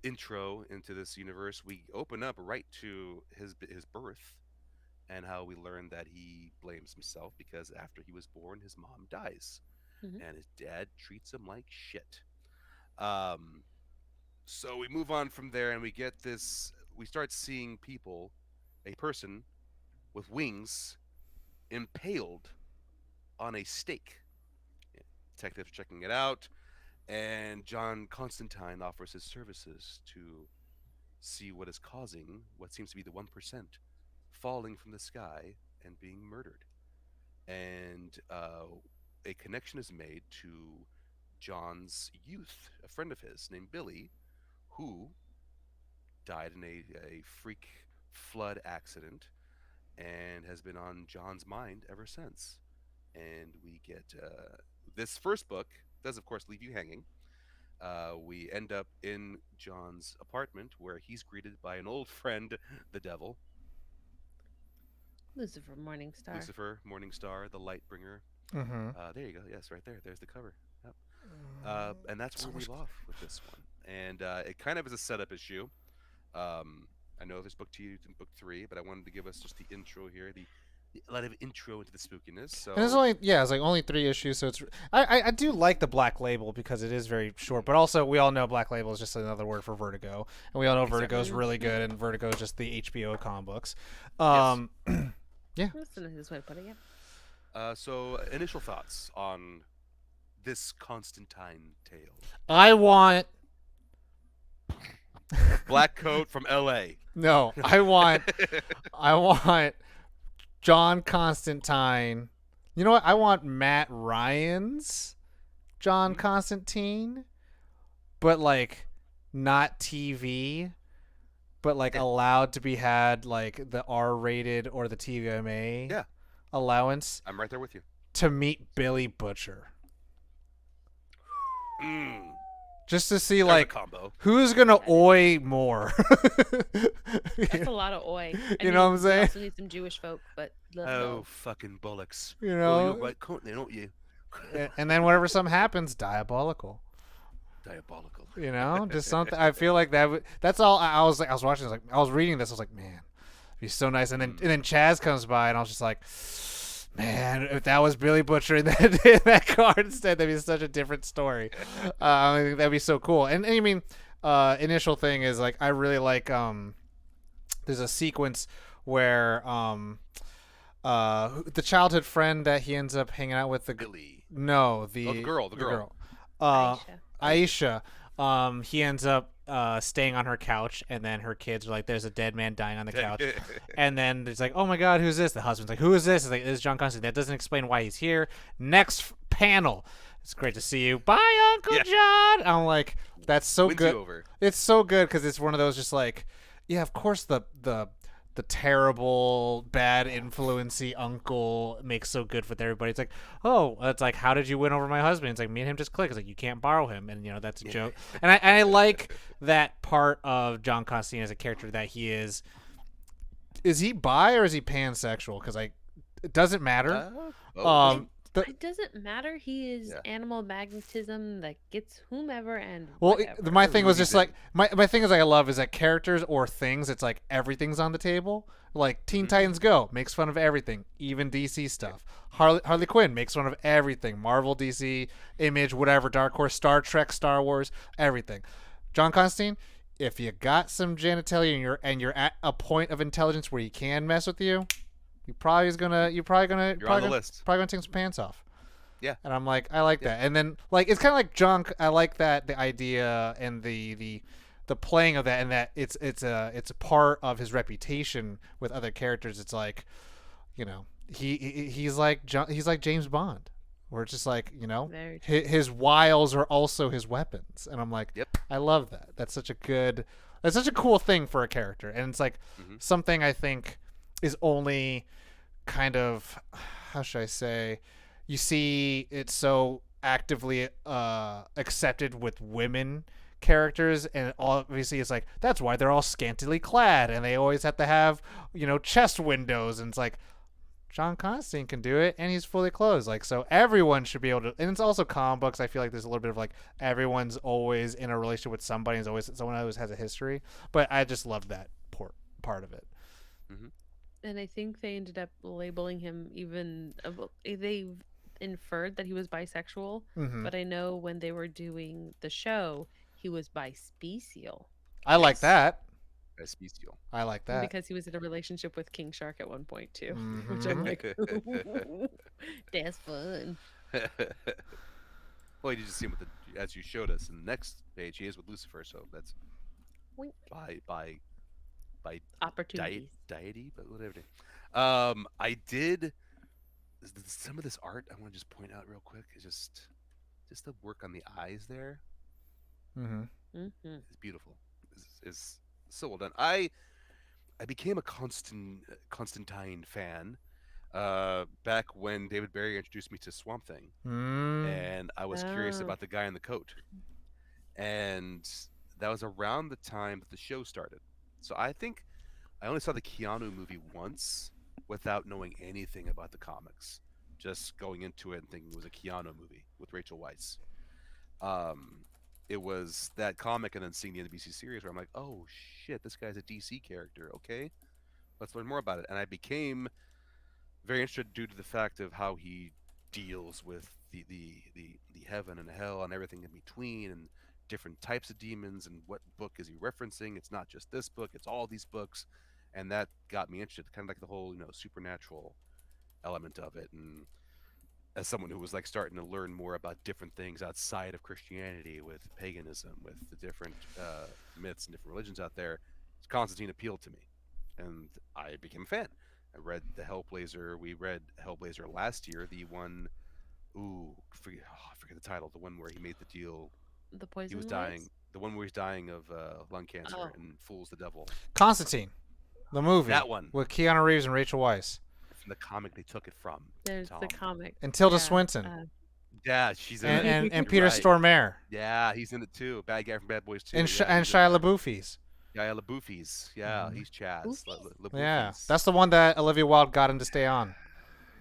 intro into this universe. We open up right to his birth and how we learn that he blames himself because after he was born, his mom dies, Mhm. and his dad treats him like shit. So we move on from there, and we get this. We start seeing people, a person with wings, impaled on a stake. Detectives checking it out, and John Constantine offers his services to see what is causing what seems to be the 1% falling from the sky and being murdered. And a connection is made to John's youth, a friend of his named Billy, who died in a freak flood accident and has been on John's mind ever since. And we get this first book does, of course, leave you hanging. We end up in John's apartment where he's greeted by an old friend, the devil, Lucifer Morningstar. Lucifer, Morningstar, the light bringer. Mm-hmm. There you go. Yes, right there. There's the cover. Yep. And that's So where we much- leave off with this one. And it kind of is a setup issue. I know there's book 2 and book 3, but I wanted to give us just the intro here, a lot of intro into the spookiness. So And it's only it's like only 3 issues, so it's I do like the Black Label because it is very short, but also we all know Black Label is just another word for Vertigo, and we all know Vertigo is Exactly. really good, and Vertigo is just the HBO comic books. That's the nicest way to put it. Yeah. so initial thoughts on this Constantine tale. I want Black coat from L.A. no, I want John Constantine. You know what? I want Matt Ryan's John Constantine, but like not TV, but like allowed to be had like the R-rated or the TVMA Yeah. allowance I'm right there with you. to meet Billy Butcher. Mm, Just to see there's a like combo. who's gonna oi more. That's a lot of oi. You know what I'm saying? We also need some Jewish folk, but let's Oh, go. fucking bollocks. You Oh, know, you're right, coat there, don't you? and then whenever something happens, diabolical. Diabolical. You know, just something. I feel like that's all. I was like, I was watching. I was reading this. I was like, man, it'd be so nice. And then Chaz comes by, and I was just like, man, if that was Billy Butcher in that card instead, that'd be such a different story. I think that'd be so cool. And I mean, initial thing is like I really like. There's a sequence where the childhood friend that he ends up hanging out with, the Billy. no Oh, the girl. Aisha. Aisha. He ends up staying on her couch, and then her kids are like, "There's a dead man dying on the couch," and then it's like, "Oh my God, who's this?" The husband's like, "Who is this?" It's like, "This is John Constantine." That doesn't explain why he's here. Next panel. It's great to see you. Bye, Uncle Yeah. John. I'm like, that's so Wins good. you over. It's so good because it's one of those just like, yeah, of course the terrible, bad influency uncle makes so good with everybody. It's like, oh, it's like, how did you win over my husband? It's like, me and him just click. It's like, you can't borrow him, and that's a joke. And I like that part of John Constantine as a character, that he is. Is he bi or is he pansexual? Because it doesn't matter. Oh, It doesn't matter. He is Yeah. animal magnetism that gets whomever and Well, whatever. my thing was Movies just like my thing is like I love is that characters or things. It's like everything's on the table. Like Teen Titans Go makes fun of everything, even DC stuff. Harley Quinn makes fun of everything. Marvel, DC, Image, whatever, Dark Horse, Star Trek, Star Wars, everything. John Constantine, if you got some genitalia and you're at a point of intelligence where he can mess with you, you're probably on the list. probably gonna take some pants off. Yeah. And I'm like, I like that. And then like it's kind of like junk. I like that the idea and the playing of that, and that it's a part of his reputation with other characters. It's like, he's like James Bond, where it's just like Very true. his wiles are also his weapons, and I'm like, Yep. I love that. That's such a cool thing for a character, and it's like something I think is only kind of, how should I say, you see it so actively accepted with women characters, and obviously it's like that's why they're all scantily clad and they always have to have chest windows, and it's like John Constantine can do it and he's fully clothed, like, so everyone should be able to. And it's also comic books. I feel like there's a little bit of like everyone's always in a relationship with somebody, and always someone always has a history, but I just love that part of it. And I think they ended up labeling him even. They inferred that he was bisexual, but I know when they were doing the show, he was bispecial I like Yes. that. That's bestial. I like that. because he was in a relationship with King Shark at one point too, which Mhm. I'm like, that's fun. Well, you just see him with as you showed us in the next page. He is with Lucifer, so that's Wink. by Opportunities. deity, but whatever. I did some of this art. I want to just point out real quick is just the work on the eyes there Mm-hmm. Mm-hmm. is beautiful. Is so well done. I became a Constantine fan back when David Barry introduced me to Swamp Thing, and I was curious Oh. about the guy in the coat, and that was around the time that the show started. So I think I only saw the Keanu movie once without knowing anything about the comics, just going into it and thinking it was a Keanu movie with Rachel Weisz. Um, it was that comic and then seeing the NBC series where I'm like, oh shit, this guy's a DC character. Okay, let's learn more about it. And I became very interested due to the fact of how he deals with the heaven and hell and everything in between, and different types of demons, and what book is he referencing. It's not just this book, it's all these books, and that got me interested, kind of like the whole supernatural element of it. And as someone who was like starting to learn more about different things outside of Christianity, with paganism, with the different myths and different religions out there, Constantine appealed to me, and I became a fan. I read the Hellblazer. We read Hellblazer last year. The one, I forget the title. The one where he made the deal. The poison. He was lights? dying. The one where he's dying of lung cancer Oh. and fools the devil. Constantine, the movie. That one. With Keanu Reeves and Rachel Weisz. From the comic they took it from. There's Tom. the comic. And Tilda Yeah, Swinton. Yeah, she's in And, it. and You're Peter right. Stormare. Yeah, he's in it too. Bad guy from Bad Boys 2. And, yeah, and he's in Shia there. LaBeouf's. Yeah, LaBouffies. Yeah, he's Chaz. Booffies? Yeah. LaBouffies. That's the one that Olivia Wilde got him to stay on.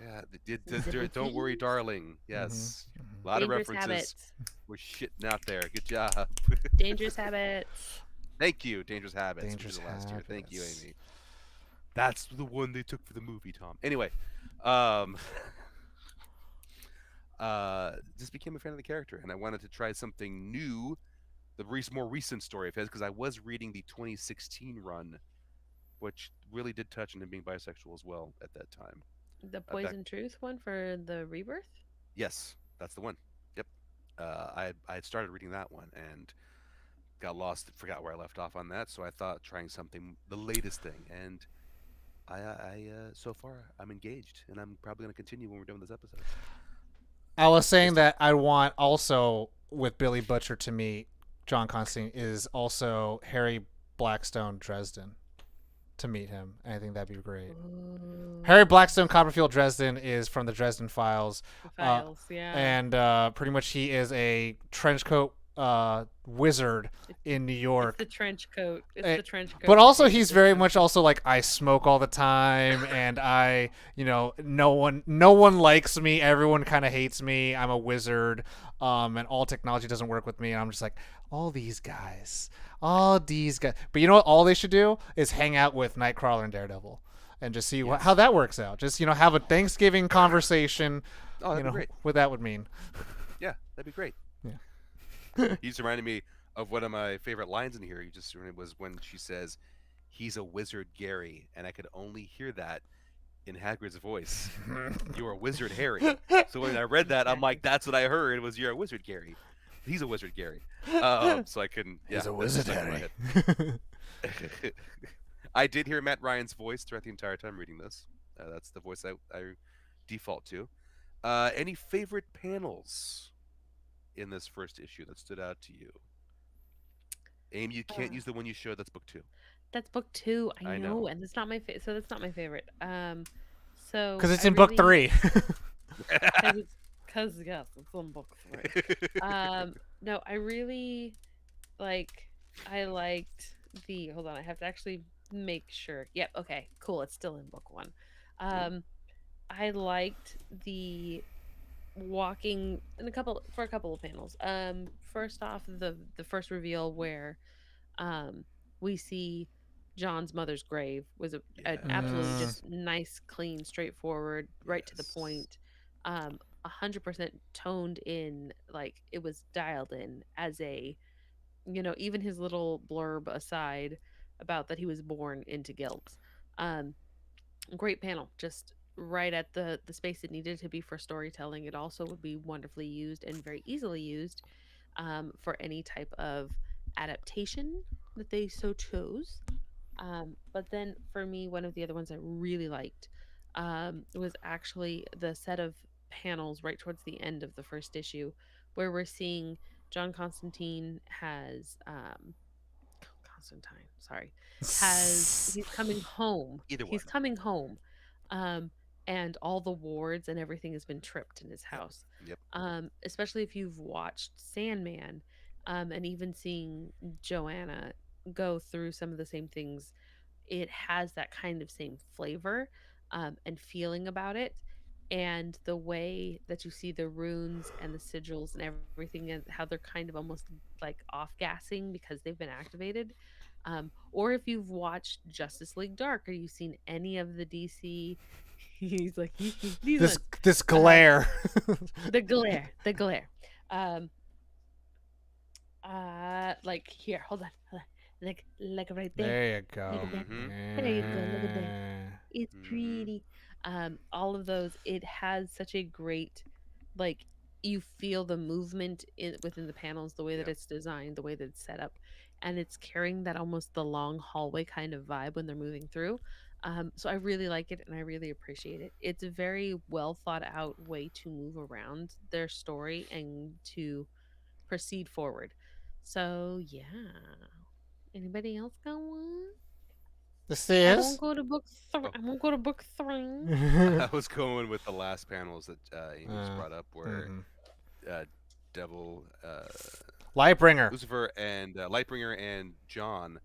Yeah, The don't worry, Booffies? darling. Yes, a lot Dangerous of references. habits. We're shitting out there. Good job. Dangerous habits. Thank you, Dangerous Habits. which Dangerous was last year. Thank you, Habits. Amy. That's the one they took for the movie, Tom. Anyway, just became a fan of the character, and I wanted to try something new. The more recent story of his, because I was reading the 2016 run, which really did touch on him being bisexual as well at that time. The Poison Truth one for the Rebirth? Yes, that's the one. Yep. I had started reading that one and got lost, forgot where I left off on that. So I thought trying something, the latest thing, and I so far I'm engaged, and I'm probably going to continue when we're done with this episode. I was saying Just that I want also with Billy Butcher to meet John Constantine is also Harry Blackstone Dresden to meet him. I think that'd be great. Harry Ooh, Blackstone Copperfield Dresden is from the Dresden Files, the uh, files, yeah. and pretty much he is a trench coat wizard It, in New it's the York. trench coat. It's Eh, the trench But coat also, he's very ecosystem. much also like I smoke all the time, and no one likes me. Everyone kind of hates me. I'm a wizard, and all technology doesn't work with me. And I'm just like all these guys. But you know what? All they should do is hang out with Nightcrawler and Daredevil, and just see how yes. that works out. Just have a Thanksgiving conversation. Oh, that'd be great. What that would mean. Yeah, that'd be great. Yeah. He just reminded me of one of my favorite lines in here. He just was when she says, "He's a wizard, Gary," and I could only hear that in Hagrid's voice. You're a wizard, Harry. So when I read that, I'm like, Exactly. that's what I heard was you're a wizard, Gary. He's a wizard, Gary. So I couldn't. Yeah, He's a that wizard, just stuck in my Harry. head. I did hear Matt Ryan's voice throughout the entire time reading this. That's the voice I default to. Any favorite panels in this first issue that stood out to you? Aim, you can't Uh, use the one you showed. That's book two. that's book two. I I know. know, and it's not my so that's not my favorite. So Because I it's in book really 3. because it's because yes, it's on book three. No, I really like. I liked the. Hold on, I have to actually make sure. Yep. Okay. Cool. It's still in book one. Cool. Um, I liked the walking in a couple of panels. First off, the first reveal where um we see John's mother's grave was a absolutely Mm. Yes. just nice, clean, straightforward, right to the Yes. point. 100% toned in, like it was dialed in as a, even his little blurb aside about that he was born into guilt. Um, Great panel, just right at the space it needed to be for storytelling. It also would be wonderfully used and very easily used for any type of adaptation that they so chose. But then for me, one of the other ones I really liked was actually the set of panels right towards the end of the first issue, where we're seeing John Constantine has Constantine, sorry, has he's coming home. Either He's one. coming home. Um, and all the wards and everything has been tripped in his Yep. house. Yep. Especially if you've watched Sandman, and even seeing Joanna go through some of the same things, it has that kind of same flavor and feeling about it. And the way that you see the runes and the sigils and everything, and how they're kind of almost like off gassing because they've been activated. Or if you've watched Justice League Dark or you've seen any of the DC, he's like, these this ones. this Uh, glare. the glare. Um, like here, hold on, like right there, There you look go. at that. Mm-hmm. There you go, look at that. Yeah. It's Mm-hmm. pretty. All of those, it has such a great, like, you feel the movement within the panels, the way that Yep. it's designed, the way that it's set up, and it's carrying that almost the long hallway kind of vibe when they're moving through. So I really like it and I really appreciate it. It's a very well thought out way to move around their story and to proceed forward. So yeah. Anybody else go on? This I won't is. go to book three. Oh, I won't go to book three. I was going with the last panels that Amy just brought up, where Mhm. uh, Devil, Lightbringer. Lucifer, and Lightbringer and John.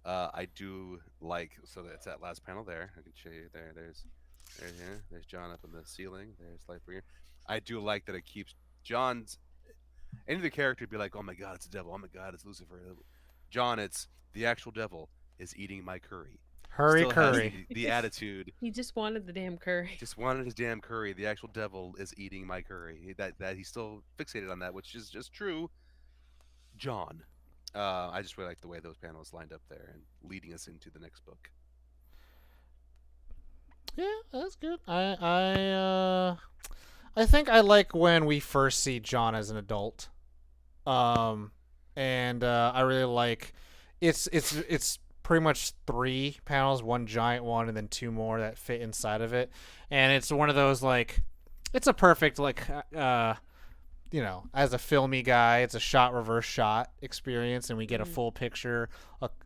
I do like, so that's that last panel there. I can show you there. There's John up in the ceiling. There's Lightbringer. I do like that it keeps John's any other character would be like, oh my god, it's the devil. Oh my god, it's Lucifer. John, it's the actual devil is eating my curry. Hurry Still has curry. the attitude. He just wanted the damn curry. Just wanted his damn curry. The actual devil is eating my curry. That he's still fixated on that, which is just true. John. I just really like the way those panels lined up there and leading us into the next book. Yeah, that's good. I think I like when we first see John as an adult. Um and I really like it's pretty much 3 panels, one giant one and then 2 more that fit inside of it. And it's one of those like it's a perfect as a filmy guy, it's a shot reverse shot experience, and we get a Mm. full picture,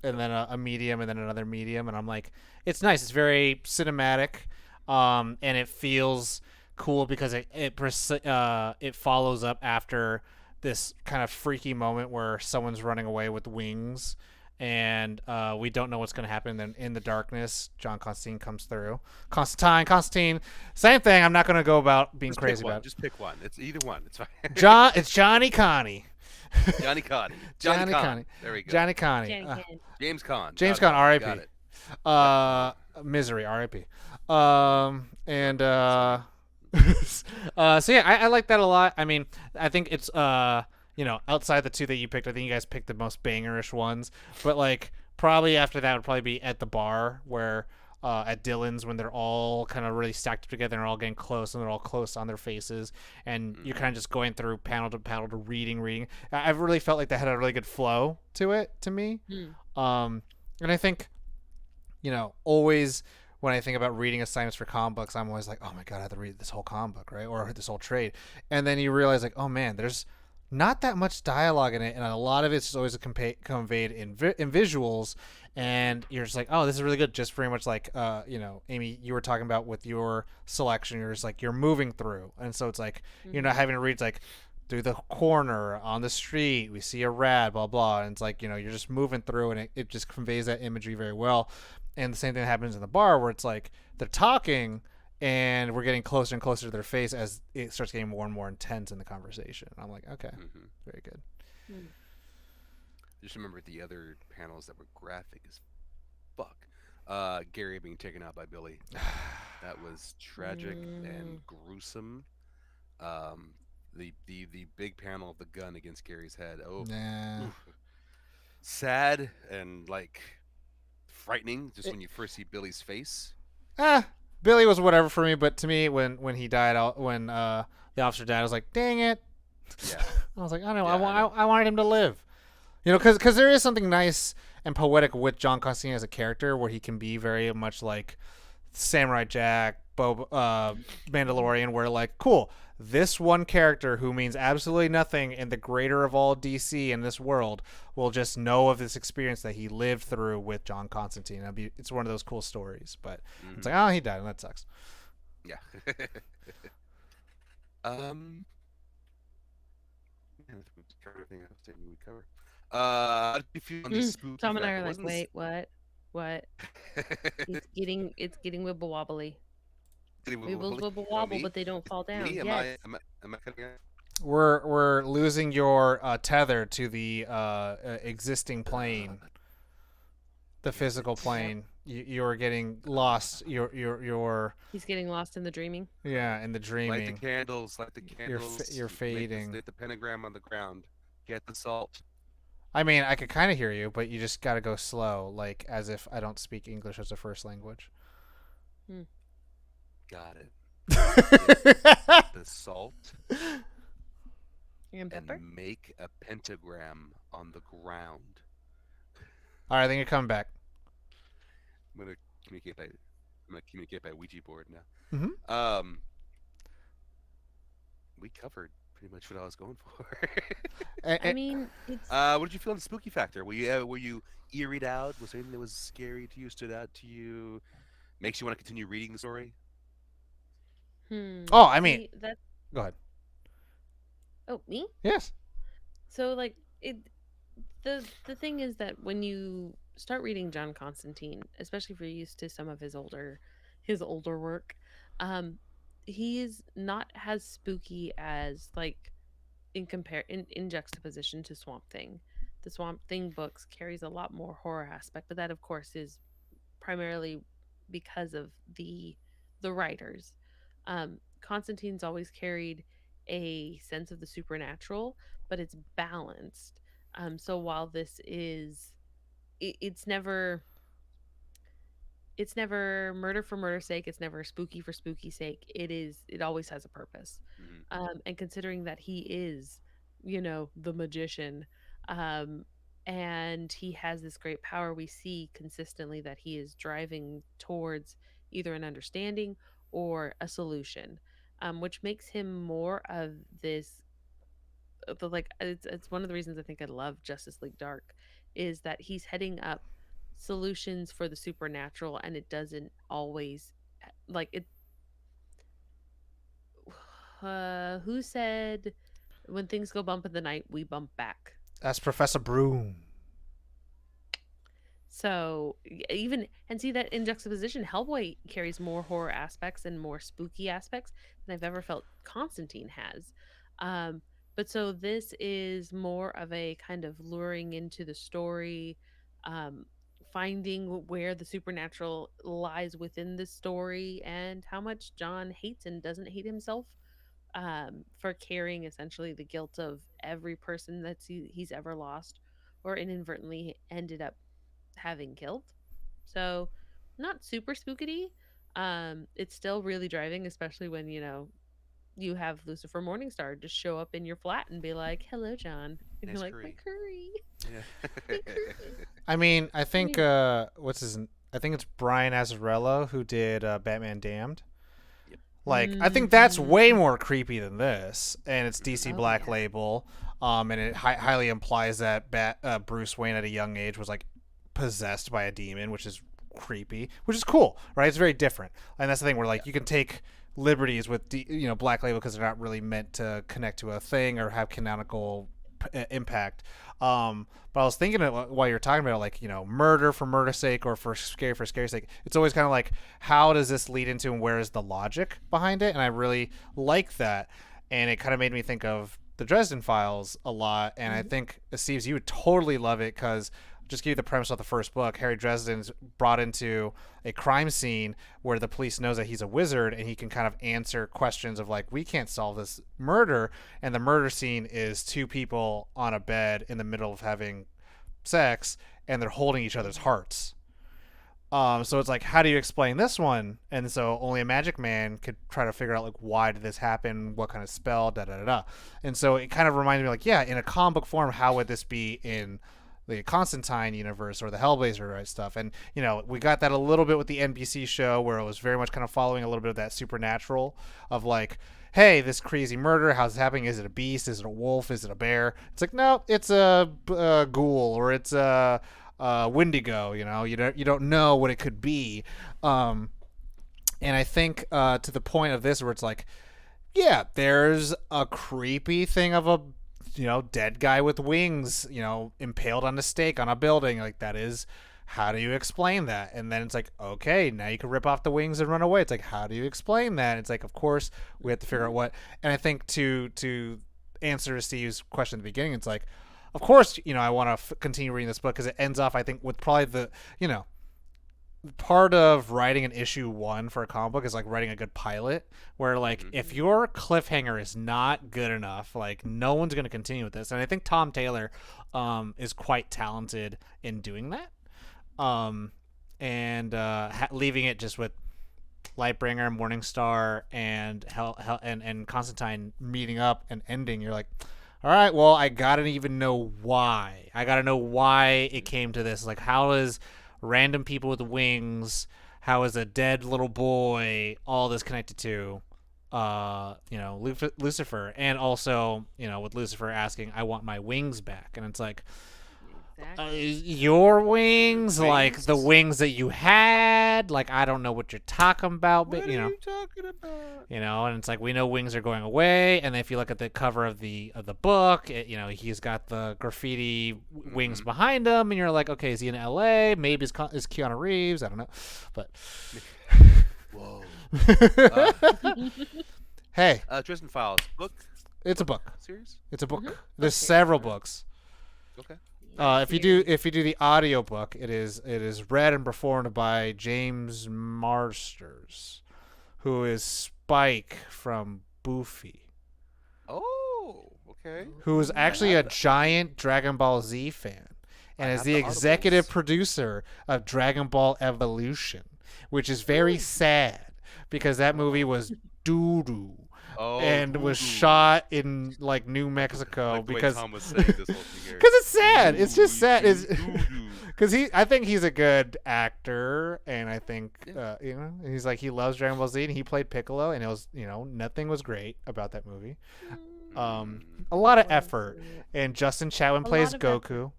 and then a medium, and then another medium, and I'm like, it's nice. It's very cinematic, and it feels cool because it follows up after this kind of freaky moment where someone's running away with wings. And we don't know what's going to happen. Then in the darkness, John Constantine comes through. Constantine, same thing. I'm not going to go about being Just crazy pick one. about. Just pick one. It's either one. It's fine. It's Johnny Connie. Johnny Connie. Johnny Johnny Con. Connie. There we go. Johnny Connie. Jan can. James Con. James Got Conn, it. R.I.P. Got it. Misery, R.I.P. And so yeah, I like that a lot. I mean, I think it's outside the two that you picked, I think you guys picked the most bangerish ones. But like probably after that would probably be at the bar where at Dylan's when they're all kind of really stacked up together and they're all getting close and they're all close on their faces and you're kind of just going through panel to reading. I've really felt like that had a really good flow to it to me. Mm. And I think always when I think about reading assignments for comic books, I'm always like, oh my god, I have to read this whole comic book, right? Or this whole trade. And then you realize like, oh man, there's not that much dialogue in it, and a lot of it's just always conveyed in visuals, and you're just like, oh, this is really good. Just very much like, Amy, you were talking about with your selection, you're just like you're moving through, and so it's like you're not having to read like through the corner on the street we see a rat, blah blah, and it's like you're just moving through, and it just conveys that imagery very well. And the same thing happens in the bar where it's like they're talking and we're getting closer and closer to their face as it starts getting more and more intense in the conversation. I'm like, okay, very good. Mm. Just remember the other panels that were graphic as fuck. Gary being taken out by Billy. That was tragic and gruesome. The big panel of the gun against Gary's head. Oh, Nah. oof. Sad and like frightening. Just when you first see Billy's face. Billy was whatever for me, but to me, when he died, when the officer died, I was like, dang it. Yeah. I was like, I know, Yeah, I know. I wanted him to live. Because there is something nice and poetic with John Constantine as a character, where he can be very much like Samurai Jack, Mandalorian, where like, cool, this one character who means absolutely nothing in the greater of all DC in this world will just know of this experience that he lived through with John Constantine. It's one of those cool stories, but it's like, oh, he died, and that sucks. Yeah. Man, we covered everything I was saying we cover. How did you feel on these spooky Tom and I are factor? like, wait, what? It's getting wibble wobbly. Weebles wibble wobble, but they don't fall down. Me? Yes. Am I cutting out? We're losing your tether to the existing plane, the physical plane. You're getting lost. You're He's getting lost in the dreaming. yeah, in the Light the dreaming. candles. Light the candles. You're fading. Lit the pentagram on the ground. Get the salt. I mean, I could kind of hear you, but you just got to go slow, like as if I don't speak English as a first language. Got it. The salt And pepper. and make a pentagram on the ground. All right, then you're coming back. I'm gonna communicate by Ouija board now. Mm-hmm. We covered pretty much what I was going for. I mean, it's What did you feel on the spooky factor? Were you eeried out? Was there anything that was scary to you, stood out to you, makes you want to continue reading the story? Oh, I mean, see, that's go ahead. oh me. Yes. So like the thing is that when you start reading John Constantine, especially if you're used to some of his older work, he is not as spooky as like in juxtaposition to Swamp Thing. The Swamp Thing books carries a lot more horror aspect, but that of course is primarily because of the writers. Constantine's always carried a sense of the supernatural, but it's balanced. So while this is, it's never murder for murder's sake. It's never spooky for spooky sake. It always has a purpose. And considering that he is, the magician, and he has this great power, we see consistently that he is driving towards either an understanding or a solution. which makes him more of this. It's one of the reasons I think I love Justice League Dark is that he's heading up solutions for the supernatural, and it doesn't always like it. Who said when things go bump in the night, we bump back? That's Professor Broom. So even and see that in juxtaposition, Hellboy carries more horror aspects and more spooky aspects than I've ever felt Constantine has. Um, but so this is more of a kind of luring into the story, um, finding where the supernatural lies within the story, and how much John hates and doesn't hate himself for carrying essentially the guilt of every person that he's ever lost or inadvertently ended up having killed. So, not super spookity. It's still really driving, especially when, you have Lucifer Morningstar just show up in your flat and be like, "Hello, John." And Nice you're like, "My curry. curry. Yeah. My curry." I mean, I think Yeah. what's his? I think it's Brian Azzarello who did Batman Damned. Yep. Like, I think that's Mhm. way more creepy than this, and it's Mhm. DC Oh Black yeah. Label, and it highly implies that Bruce Wayne at a young age was like possessed by a demon, which is creepy, which is cool, right? It's very different, and that's the thing where like Yeah. you can take liberties with Black Label because they're not really meant to connect to a thing or have canonical impact. But I was thinking while you're talking about like murder for murder's sake or for scary's sake, it's always kind of like how does this lead into and where is the logic behind it? And I really like that, and it kind of made me think of the Dresden Files a lot. And I Mhm. think Steve, you would totally love it because just give you the premise of the first book. Harry Dresden's brought into a crime scene where the police knows that he's a wizard and he can kind of answer questions of like, we can't solve this murder. And the murder scene is two people on a bed in the middle of having sex and they're holding each other's hearts. So it's like, how do you explain this one? And so only a magic man could try to figure out like why did this happen, what kind of spell, da da da da. And so it kind of reminded me like, yeah, in a comic book form, how would this be in the Constantine universe or the Hellblazer right stuff? And we got that a little bit with the NBC show where it was very much kind of following a little bit of that supernatural of like, hey, this crazy murder, how's it happening? Is it a beast? Is it a wolf? Is it a bear? It's like, no, it's a ghoul or it's a Wendigo. You don't know what it could be. Um, and I think to the point of this where it's like, yeah, there's a creepy thing of a dead guy with wings, impaled on a stake on a building. Like that is, how do you explain that? And then it's like, okay, now you can rip off the wings and run away. It's like, how do you explain that? It's like, of course we have to figure out what. And I think to answer Steve's question at the beginning, it's like, of course, I want to continue reading this book because it ends off, I think, with probably the part of writing an issue 1 for a comic book is like writing a good pilot where like Mhm. if your cliffhanger is not good enough, like no one's going to continue with this. And I think Tom Taylor is quite talented in doing that, um, and leaving it just with Lightbringer, Morningstar, and and Constantine meeting up and ending. You're like, all right, well, I gotta even know why. I gotta know why it came to this. Like, how is random people with wings? How is a dead little boy? All this connected to, Lucifer, and also, with Lucifer asking, "I want my wings back," and it's like, Exactly. your wings, like the Wings? wings that you had. Like, I don't know what you're talking about, What but are you talking about? and it's like we know wings are going away. And if you look at the cover of the book, he's got the graffiti wings Mhm. behind him, and you're like, okay, is he in L.A.? Maybe it's Keanu Reeves. I don't know, but Whoa. Uh, hey, Dresden Files book it's a book. series. It's a book. Mhm. There's Okay. several books. Okay. If you do the audio book, it is read and performed by James Marsters, who is Spike from Buffy, Oh, okay. who is I actually have a the, giant Dragon Ball Z fan, and I is have the the executive audibles. producer of Dragon Ball Evolution, which is very Really? sad because that movie Oh. was doo doo Oh, and was doo-doo. shot in like New I Mexico like the way because Tom was saying this whole thing here. it's sad. It's just Doo sad. doo It's doo doo. because I think he's a good actor, and I think Yeah. he's like he loves Dragon Ball Z, and he played Piccolo, and it was nothing was great about that movie. A Mm, lot It of was effort, and Justin Chatwin a plays lot of effort. Goku.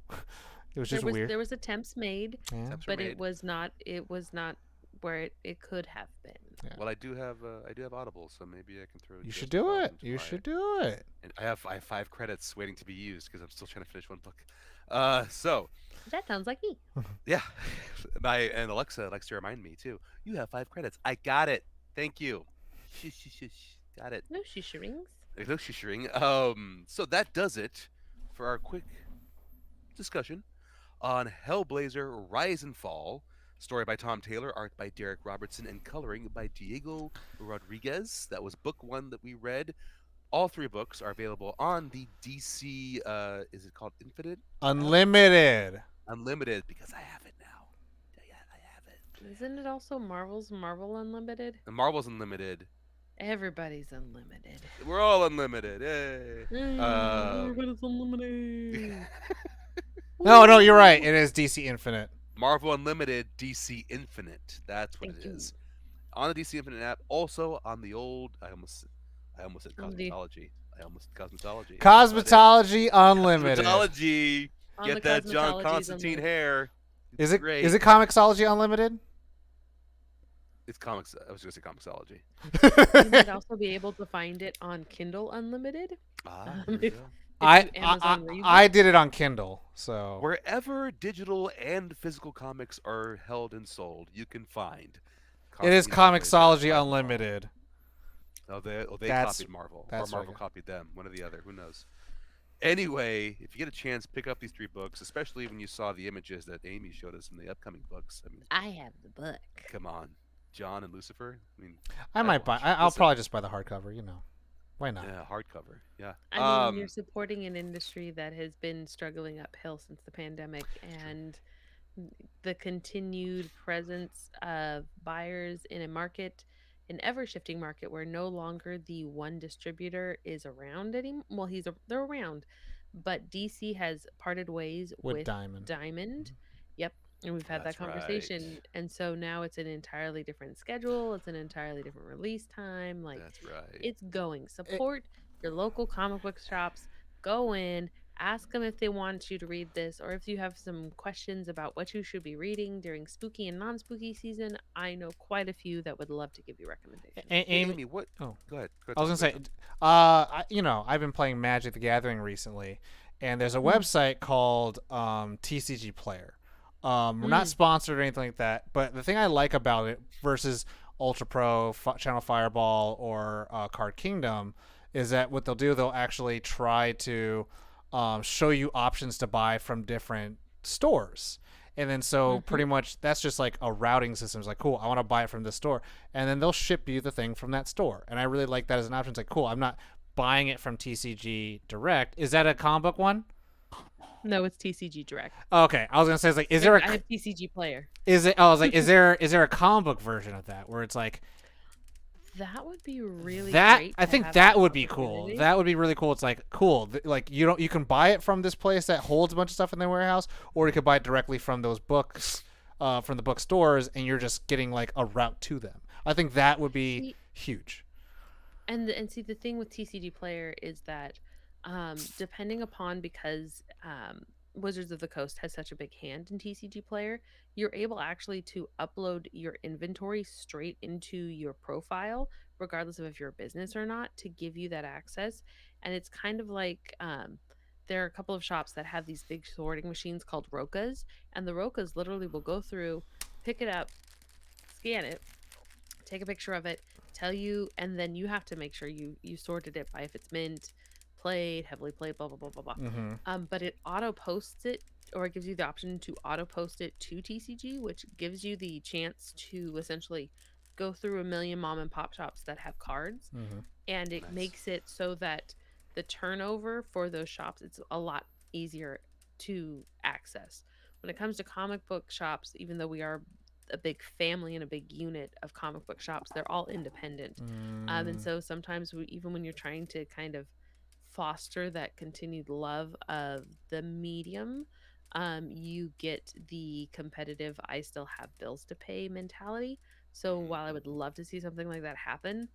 It was just weird. There was attempts made, Yeah, attempts were but made. it was not where it could have been. yeah. Well, I do have Audible, so maybe I can throw You should Joseph do off it. into You my. should do it. And I have 5 credits waiting to be used because I'm still trying to finish one book. So That sounds like me. yeah, my and Alexa likes to remind me too. You have 5 credits. I got it. Thank you. Shush, shush, shush. Got it. No shoestrings. No shushing. So that does it for our quick discussion on Hellblazer Rise and Fall. Story by Tom Taylor, art by Derek Robertson, and coloring by Diego Rodriguez. That was book one that we read. All 3 books are available on the DC. Is it called Infinite? App? Unlimited. Unlimited because I have it now. Yeah, I have it. Isn't it also Marvel's Marvel Unlimited? The Marvel's Unlimited. Everybody's unlimited. We're all unlimited. Yay. Everybody's unlimited. No, you're right. It is DC Infinite. Marvel Unlimited DC Infinite. That's what Thank it you. is. On the DC Infinite app, also on the old. I almost said On the cosmetology. I almost said cosmetology. Cosmetology Unlimited. Cosmetology. on Get the that John Cosmetologies Constantine Unlimited. hair. Is it Great. is it Comixology Unlimited? It's comics. I was going to say comicsology. You might also be able to find it on Kindle Unlimited. Ah, If, there you if go. you Amazon reads I it. did it on Kindle, so Wherever digital and physical comics are held and sold, you can find. it is Constantine Hellblazer, Comixology Rise and Fall. Unlimited. They That's- copied Marvel, or that's Marvel right. copied them. One or the other. Who knows? Anyway, if you get a chance, pick up these 3 books, especially when you saw the images that Amy showed us in the upcoming books. I mean, I have the book. come on, John and Lucifer. I mean, I might buy. watch. I'll Listen, probably just buy the hardcover. Why not? yeah, hardcover. Yeah. I mean, you're supporting an industry that has been struggling uphill since the pandemic, and the continued presence of buyers in a market, an ever shifting market where no longer the one distributor is around anymore. Well, they're around, but DC has parted ways With with Diamond. Diamond. Yep. And we've had that That's right. conversation. And so now it's an entirely different schedule. It's an entirely different release time. Like, That's right. it's going. Support your local comic book shops. Go in, ask them if they want you to read this, or if you have some questions about what you should be reading during spooky and non-spooky season. I know quite a few that would love to give you recommendations. Hey, Amy, Amy, what? oh. Go ahead. I was gonna Tom, say, I've been playing Magic the Gathering recently, and there's a Mm. website called TCG Player. We're not sponsored or anything like that, but the thing I like about it versus Ultra Pro, Channel Fireball, or Card Kingdom is that what they'll do, they'll actually try to show you options to buy from different stores. And then so pretty much that's just like a routing system. It's like, cool, I want to buy it from this store. And then they'll ship you the thing from that store. And I really like that as an option. It's like, cool, I'm not buying it from TCG Direct. Is that a comic book one? No, it's TCG Direct. Okay, I was gonna say, it's like, is there I a have TCG Player. is it? I was like, is there a comic book version of that where it's like That would be really that? great. I to think have that would be cool. opportunity. That would be really cool. It's like cool. Like you can buy it from this place that holds a bunch of stuff in their warehouse, or you could buy it directly from those books, from the bookstores, and you're just getting like a route to them. I think that would be See- huge. And see, the thing with TCG Player is that depending upon, because Wizards of the Coast has such a big hand in TCG Player, you're able actually to upload your inventory straight into your profile, regardless of if you're a business or not, to give you that access. And it's kind of like there are a couple of shops that have these big sorting machines called Rokas, and the Rokas literally will go through, pick it up, scan it, take a picture of it, tell you, and then you have to make sure you sorted it by if it's mint, played, heavily played, blah blah blah blah blah. But it auto posts it, or it gives you the option to auto post it to TCG, which gives you the chance to essentially go through a million mom and pop shops that have cards, and it Nice. makes it so that the turnover for those shops, it's a lot easier to access. When it comes to comic book shops, even though we are a big family and a big unit of comic book shops, they're all independent. And so sometimes even when you're trying to kind of foster that continued love of the medium, You get the competitive I still have bills to pay mentality. So while I would love to see something like that happen,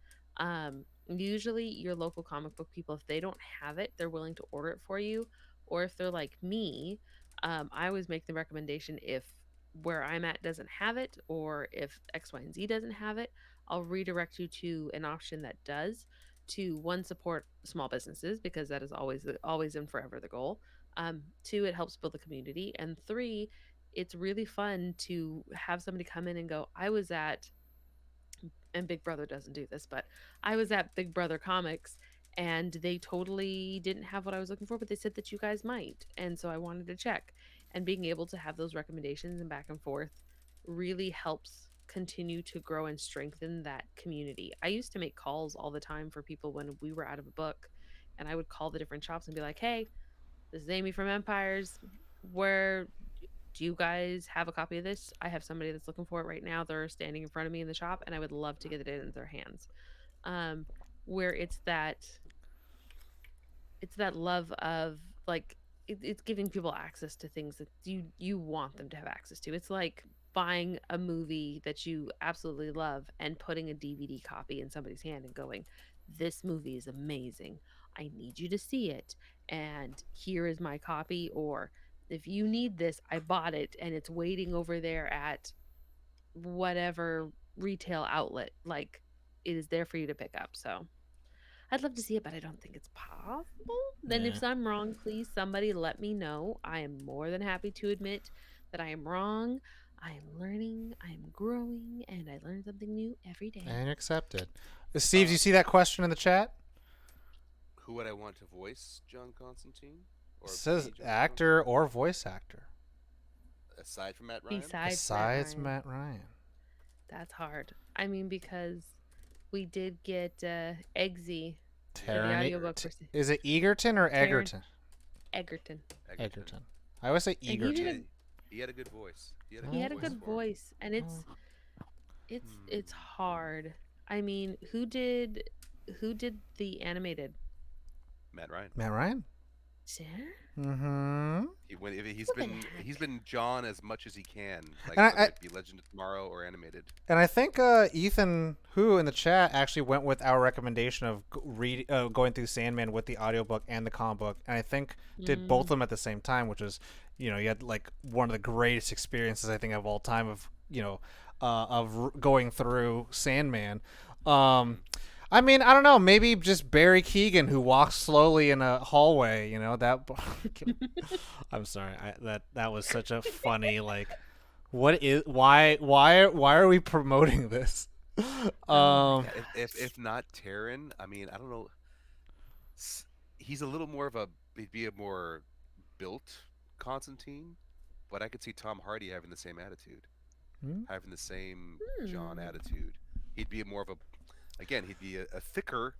usually your local comic book people, if they don't have it, they're willing to order it for you. Or if they're like me, I always make the recommendation if where I'm at doesn't have it, or if X, Y, and Z doesn't have it, I'll redirect you to an option that does, to one, support small businesses because that is always and forever the goal. Two, it helps build the community, and three, it's really fun to have somebody come in and go, I was at, and Big Brother doesn't do this, but I was at Big Brother Comics and they totally didn't have what I was looking for, but they said that you guys might. And so I wanted to check. And being able to have those recommendations and back and forth really helps continue to grow and strengthen that community. I used to make calls all the time for people when we were out of a book, and I would call the different shops and be like, hey, this is Amy from Empires. Where do you guys have a copy of this? I have somebody that's looking for it right now. They're standing in front of me in the shop, and I would love to get it into their hands. Um, where it's that love of like it's giving people access to things that you want them to have access to. It's like buying a movie that you absolutely love and putting a DVD copy in somebody's hand and going, "This movie is amazing. I need you to see it, and here is my copy." Or if you need this, I bought it and it's waiting over there at whatever retail outlet. Like, it is there for you to pick up. So I'd love to see it, but I don't think it's possible. Then, Yeah. if I'm wrong, please somebody let me know. I am more than happy to admit that I am wrong. I am learning, I am growing, and I learn something new every day. And accepted. Steve, do you see that question in the chat? Who would I want to voice John Constantine It or says be John actor Constantine? or voice actor. Aside from Matt Ryan, Besides Matt Besides Ryan, Matt Ryan. that's hard. I mean, because we did get Eggsy for the Taron, audiobook for is it Egerton or Taron Egerton? Egerton. Egerton. Egerton. I always say And he did Egerton. He had a good voice. He had a he good had a voice good for him. voice, and it's Hmm. hard. I mean, who did the animated? Matt Ryan. Matt Ryan? Sarah? Mm-hmm. He's What the he's heck? been John as much as he can, like And whether it be Legend of Tomorrow or animated. I think Ethan, who in the chat, actually went with our recommendation of going through Sandman with the audiobook and the comic book, and I think did both of Mm. them at the same time, which is, you had like one of the greatest experiences I think of all time of going through Sandman. Hmm. I mean, I don't know. Maybe just Barry Keoghan, who walks slowly in a hallway. That. I'm sorry. That was such a funny like. What is why are we promoting this? Oh my Um, Yeah, if not Taryn, I mean, I don't know. He's a little more of a he'd be a more built Constantine, but I could see Tom Hardy having the same attitude, hmm? having the same John Hmm. attitude. He'd be more of a again, he'd be a thicker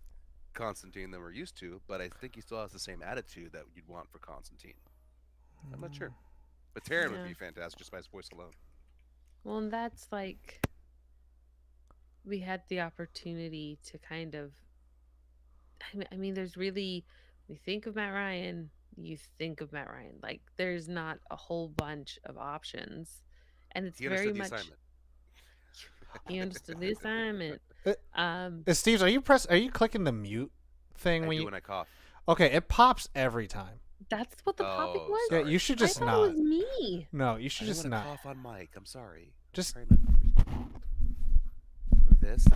Constantine than we're used to, but I think he still has the same attitude that you'd want for Constantine. I'm not sure. But Taryn would Yeah. be fantastic just by his voice alone. Well, and that's like we had the opportunity to kind of. I mean, there's really, we think of Matt Ryan, you think of Matt Ryan. Like, there's not a whole bunch of options, and it's He very understood the much assignment. he understood the assignment. uh, Um, Steve, are you clicking the mute thing I when do you? when I cough. Okay, it pops every time. that's what the popping Oh, was. Yeah, you sorry. should I just thought it was not. me. No, you I should didn't just want to not. cough on mic. I'm sorry. Just Try not. Or this.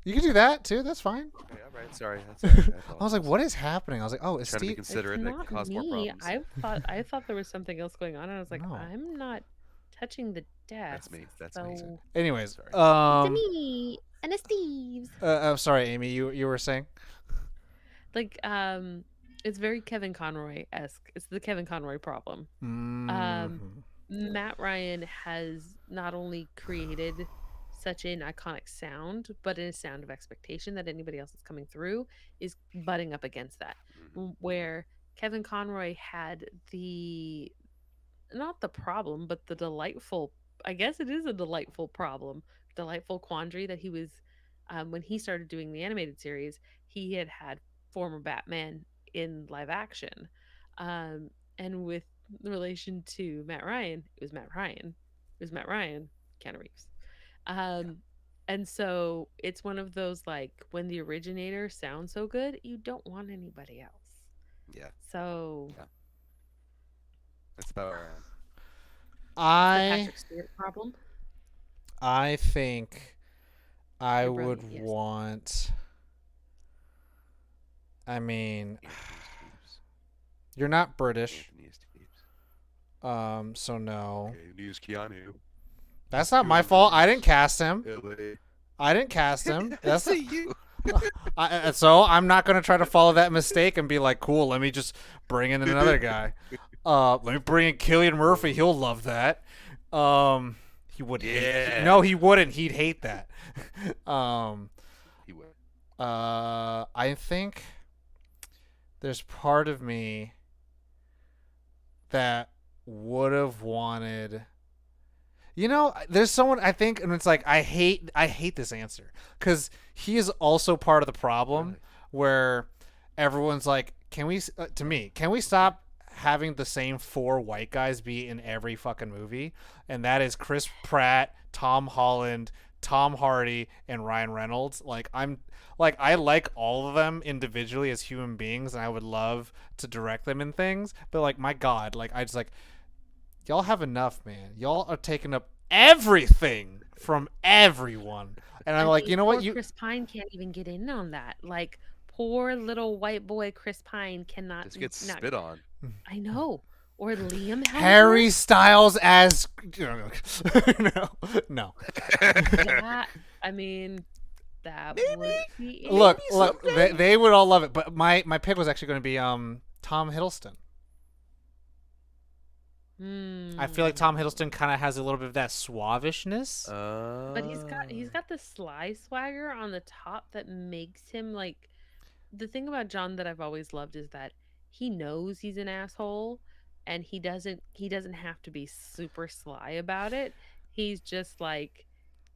you can do that too. That's fine. Okay, all right. Sorry. That's all right. I was like, what is happening? I was like, oh, it's Trying to be Steve. It's considerate and not cause more me. problems. I thought there was something else going on, and I was like, No. I'm not touching the That's desk. me. That's me. So Anyways, Sorry. it's a me and a Steve's. I'm sorry, Amy. You were saying? Like, it's very Kevin Conroy esque. It's the Kevin Conroy problem. Um, Mm-hmm. Matt Ryan has not only created such an iconic sound, but a sound of expectation that anybody else that's coming through is butting up against that. Mhm. Where Kevin Conroy had the, not the problem, but the delightful, I guess it is a delightful problem, delightful quandary that he was, when he started doing the animated series, he had former Batman in live action. Um, and with in relation to Matt Ryan, it was Matt Ryan. It was Matt Ryan, Keanu Reeves. Um, and so it's one of those like when the originator sounds so good, you don't want anybody else. Yeah, So yeah, that's about where I am. it's the I Patrick Stewart problem. I think I You're would brilliant, yes. want. I mean, Anthony Steves. you're not British, Anthony Steves. so no. Okay, news Keanu. That's not my Keanu fault. I didn't Reeves. cast him. LA. I didn't cast him. I That's say you. so I'm not gonna try to follow that mistake and be like, cool. Let me just bring in another guy. Let me bring in Killian Murphy. He'll love that. He would hate. Yeah. No, he wouldn't. He'd hate that. um, He would. I think there's part of me that would have wanted. You know, there's someone I think, and it's like I hate this answer because he is also part of the problem Really? where everyone's like, can we? To me, can we stop having the same four white guys be in every fucking movie? And that is Chris Pratt, Tom Holland, Tom Hardy, and Ryan Reynolds. I like all of them individually as human beings, and I would love to direct them in things. But like, my God, like I just like y'all have enough, man. Y'all are taking up everything from everyone. And I'm I like, mean, you know poor what? You Chris Pine can't even get in on that. Like, poor little white boy Chris Pine cannot Just gets not. spit on. I know. Or Liam Harry Hemsworth. Styles as no, no. That I mean, that Maybe. would be Look, Maybe look, someday. they would all love it. But my pick was actually going to be Tom Hiddleston. I feel like Hmm. Tom Hiddleston kind of has a little bit of that suavishness. But he's got the sly swagger on the top that makes him like the thing about John that I've always loved is that he knows he's an asshole and he doesn't have to be super sly about it. He's just like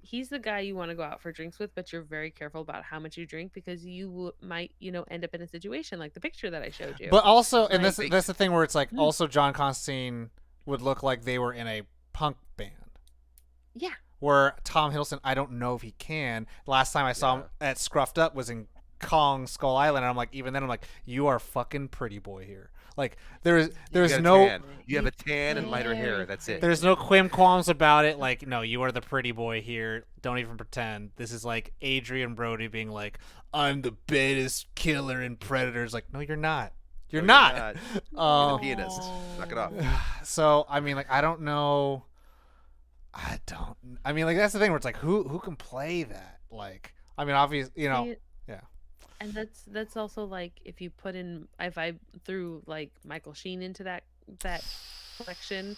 he's the guy you want to go out for drinks with, but you're very careful about how much you drink because you might, end up in a situation like the picture that I showed you. But also, and Like, that's the thing where it's like mm, also John Constantine would look like they were in a punk band. yeah. Where Tom Hiddleston, I don't know if he can. Last time I saw him Yeah. at Scruffed Up was in Kong Skull Island, and I'm like, even then, I'm like, you are fucking pretty boy here. Like You there's got a no tan. You have a tan and lighter hair. Very That's it. there's no quim qualms about it. Like, no, you are the pretty boy here. Don't even pretend. This is like Adrian Brody being like, I'm the baddest killer in Predators. Like, no, you're not. You're No, you're not. not. You're the Um, pianist. Knock it off. so I mean, like, I don't know. I don't. I mean, like, that's the thing where it's like, who can play that? Like, I mean, obviously, See, yeah. and that's also like if I threw like Michael Sheen into that collection,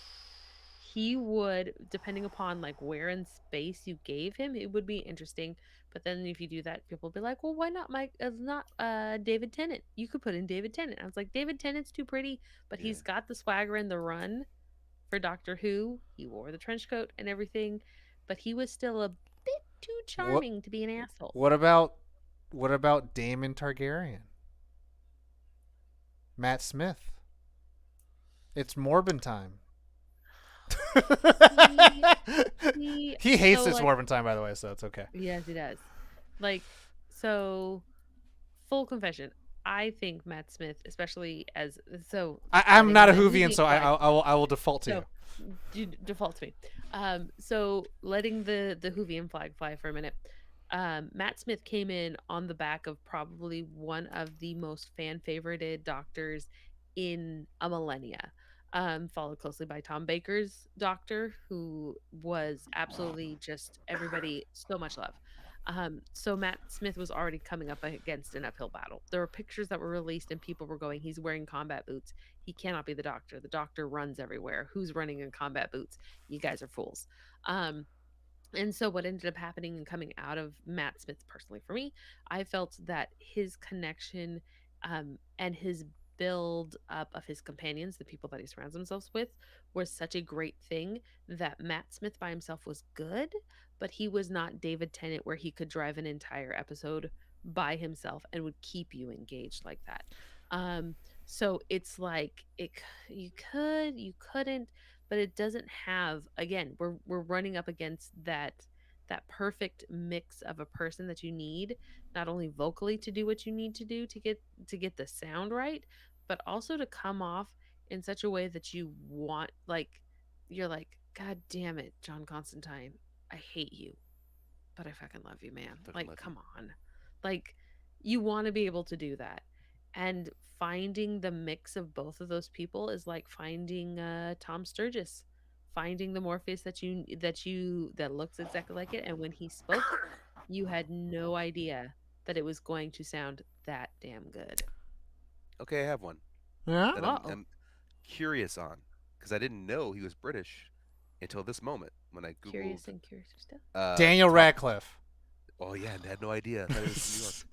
he would, depending upon like where in space you gave him, it would be interesting. But then if you do that, people will be like, well, why not not David Tennant? You could put in David Tennant. I was like, David Tennant's too pretty, but Yeah. he's got the swagger and the run for Doctor Who. He wore the trench coat and everything, but he was still a bit too What charming to be an asshole. what about what about Daemon Targaryen? Matt Smith. It's Morbin time. See, see, He hates so this like, Morbin time, by the way, so it's okay. yes, he does. Like, so, full confession. I think Matt Smith, especially as so I'm letting not a the Whovian, so fly. I will default to So you. you default to me. So letting the Whovian flag fly for a minute. Matt Smith came in on the back of probably one of the most fan favorited doctors in a millennia. Followed closely by Tom Baker's doctor, who was absolutely just everybody so much love. So Matt Smith was already coming up against an uphill battle. There were pictures that were released and people were going, he's wearing combat boots. He cannot be the doctor. The doctor runs everywhere. Who's running in combat boots? You guys are fools. Um, and so, what ended up happening and coming out of Matt Smith personally for me, I felt that his connection and his build up of his companions, the people that he surrounds himself with, was such a great thing that Matt Smith by himself was good, but he was not David Tennant where he could drive an entire episode by himself and would keep you engaged like that. Um, So it's like you could, you couldn't, but it doesn't have. Again, we're running up against that perfect mix of a person that you need, not only vocally to do what you need to do to get the sound right, but also to come off in such a way that you want, like you're like, God damn it, John Constantine, I hate you, but I fucking love you, man. Fucking Like, love you. come on. Like, you want to be able to do that. And finding the mix of both of those people is like finding Tom Sturgis, finding the Morpheus that looks exactly like it. And when he spoke, you had no idea that it was going to sound that damn good. Okay, I have one Yeah. that Uh oh. I'm curious on because I didn't know he was British until this moment when I googled Curious and curious still. Daniel top. Radcliffe. Oh yeah, I had no idea. I thought he was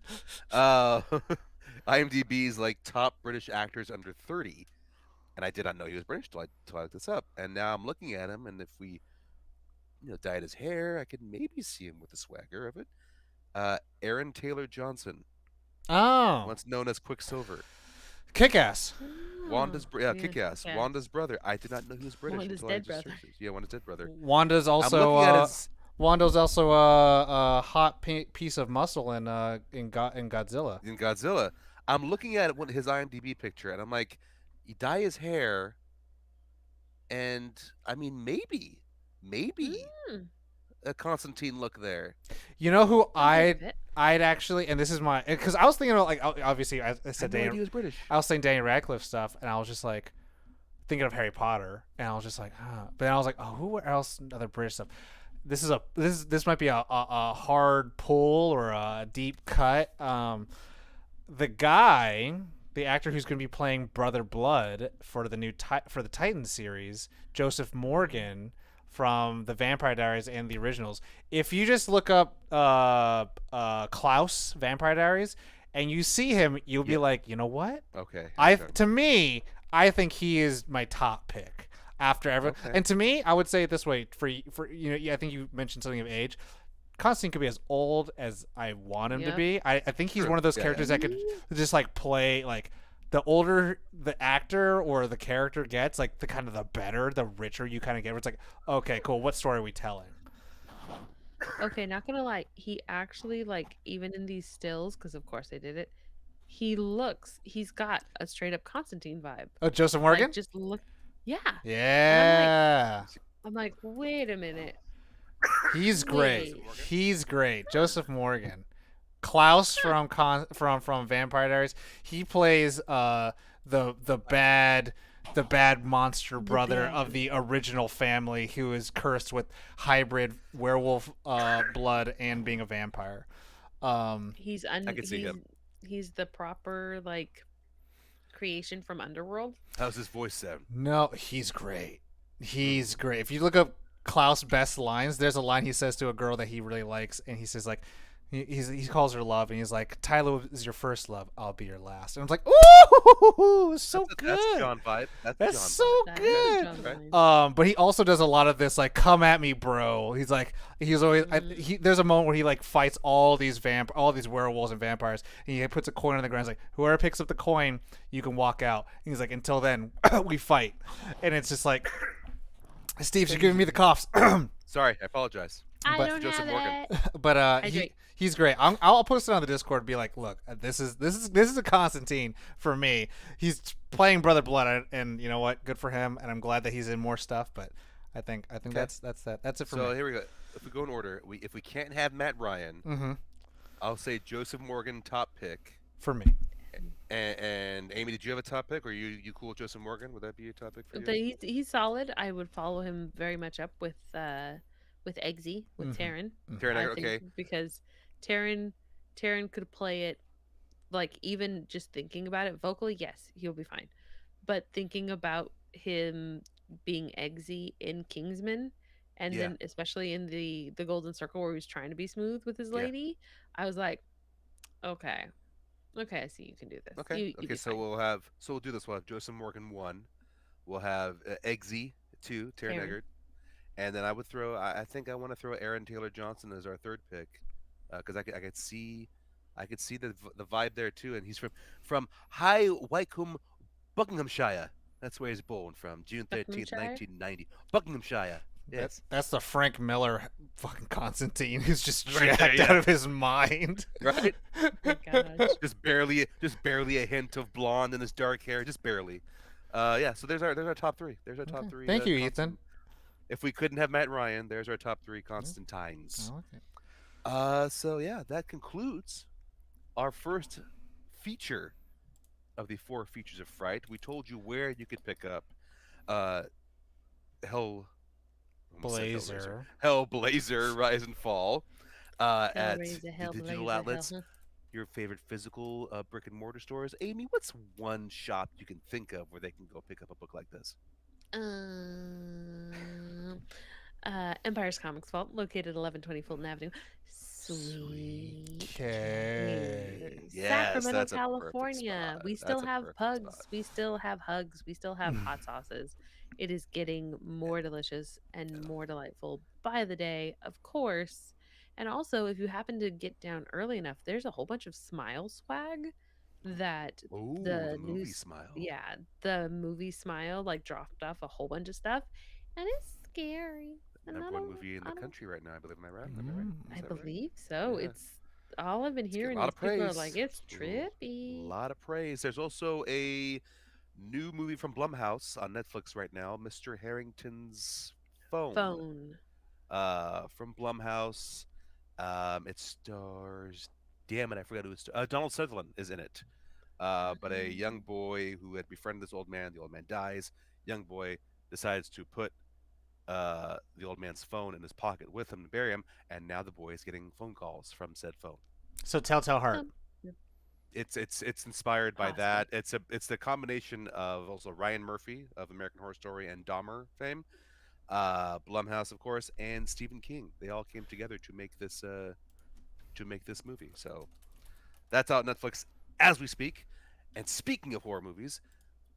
from New York. Uh, IMDb's like top British actors under 30, and I did not know he was British till I looked this up. And now I'm looking at him, and if we dyed his hair, I could maybe see him with the swagger of it. Aaron Taylor Johnson, Oh, once known as Quicksilver. Kick-Ass. Oh, Yeah, yeah, Kick-Ass. okay. Wanda's brother. I did not know he was British Wanda's until I dead just brother. searched this. Yeah, Wanda's dead brother. Wanda's I'm also looking at his Wanda's also a hot piece of muscle in Godzilla. in Godzilla. I'm looking at his IMDb picture, and I'm like, you dye his hair, and I mean, maybe Mm, a Constantine look there. You know who sounds like a fit. I'd actually, and this is my, because I was thinking about, like, obviously I I said had no idea Daniel, he was British. I was saying Daniel Radcliffe stuff, and I was just like thinking of Harry Potter, and I was just like, huh. But then I was like, oh, who else other British stuff? This might be a hard pull or a deep cut. The guy, the actor who's going to be playing Brother Blood for for the Titan series, Joseph Morgan from the Vampire Diaries and the originals. If you just look up Klaus Vampire Diaries and you see him, you'll be Yeah. like, you know what? Okay. To me, I think he is my top pick after ever. Okay. And to me, I would say it this way for I think you mentioned something of age. Constantine could be as old as I want him to Yep. be. I think he's True. one of those Yeah, characters that could just like play like the older the actor or the character gets, like the kind of the better, the richer you kind of get. Where it's like, okay, cool. What story are we telling? Okay, not gonna lie, he actually, like, even in these stills, because of course they did it, he's got a straight up Constantine vibe. Oh, Joseph Morgan. Like, just look, yeah. Yeah, I'm like, wait a minute, he's great. wait. He's great. Joseph Morgan. Klaus from Vampire Diaries. He plays the bad monster brother bad. of the original family who is cursed with hybrid werewolf blood and being a vampire. He's I could see him. he's the proper like creation from Underworld. How's his voice sound? No, he's great. He's great. If you look up Klaus' best lines, there's a line he says to a girl that he really likes, and he says like, he calls her love, and he's like, Tyler is your first love, I'll be your last. And I'm like, ooh, so good. That's John vibe. That's That's John so vibe. That is good. John's Right. line. But he also does a lot of this like, come at me, bro. He's like, he's always there's a moment where he like fights all these werewolves and vampires, and he puts a coin on the ground. He's like, whoever picks up the coin, you can walk out. And he's like, until then, we fight. And it's just like, Steve, you're giving me the coughs. Sorry, I apologize. I But- don't Joseph have Morgan. it. But Hydrate. he's great. I'll post it on the Discord and be like, look, this is a Constantine for me. He's playing Brother Blood, and you know what? Good for him, and I'm glad that he's in more stuff. But I think that's it for So me. here we go. If we go in order, if we can't have Matt Ryan, Mm-hmm. I'll say Joseph Morgan top pick. For me. And Amy, did you have a top pick, or you cool with Joseph Morgan? Would that be a top pick for you? But he's solid. I would follow him very much up with Eggsy, with Mhm. Taryn. Taron I Egerton, think okay. because Taryn could play it, like, even just thinking about it vocally, yes, he'll be fine. But thinking about him being Eggsy in Kingsman, and Yeah. then especially in the Golden Circle where he was trying to be smooth with his Yeah. lady, I was like, okay, I see you can do this. Okay. You Okay. be So fine. we'll do this. We'll have Joseph Morgan 1. We'll have Eggsy 2, Taron Taryn. Eggert, and then I would throw. I think I want to throw Aaron Taylor Johnson as our third pick, because I could see the vibe there too, and he's from High Wycombe, Buckinghamshire. That's where he's born from. June 13th, Buckinghamshire. 1990. Buckinghamshire. Yes. That's the Frank Miller fucking Constantine who's just Right there, jacked yeah. out of his mind. Right? Oh my gosh. Just barely a hint of blonde in his dark hair. Just barely. Yeah. So there's our top three. There's our top Okay. three. Thank you, constant- Ethan. If we couldn't have Matt Ryan, there's our top three Constantines. I like it. So yeah, that concludes our first feature of the four features of Fright. We told you where you could pick up uh Hell almost said Blazer. Hellblazer Rise and Fall at Hellraiser, the Hellblazer, digital Hell. outlets, your favorite physical brick and mortar stores. Amy, what's one shop you can think of where they can go pick up a book like this? Um, Empire's Comics Vault, located 1120 Fulton Avenue. Sweet. Okay. Yes, Sacramento, that's a perfect California. spot. We That's still a have perfect pugs. spot. We still have hugs. We still have hot sauces. It is getting more delicious and more delightful by the day, of course. And also, if you happen to get down early enough, there's a whole bunch of Smile swag that Oh, the the movie news, Smile. yeah, the movie Smile like dropped off a whole bunch of stuff, and it's scary. And Number I one don't, movie in I the don't, country right now, I believe. Am I right? Am I right? Is I that right? believe so. Yeah. It's all I've been It's getting hearing a lot is of people are praise. like, it's A trippy. lot of praise. There's also a new movie from Blumhouse on Netflix right now, Mr. Harrington's Phone, Phone. from Blumhouse. It stars, damn it, I forgot who it's. Donald Sutherland is in it. But a young Um, boy who had befriended this old man. The old man dies. Young boy decides to put the old man's phone in his pocket with him to bury him, and now the boy is getting phone calls from said phone. So Telltale Heart. um, It's inspired by Possible. that. It's the combination of also Ryan Murphy of American Horror Story and Dahmer fame, Blumhouse of course, and Stephen King. They all came together to make this movie. So that's out on Netflix as we speak. And speaking of horror movies,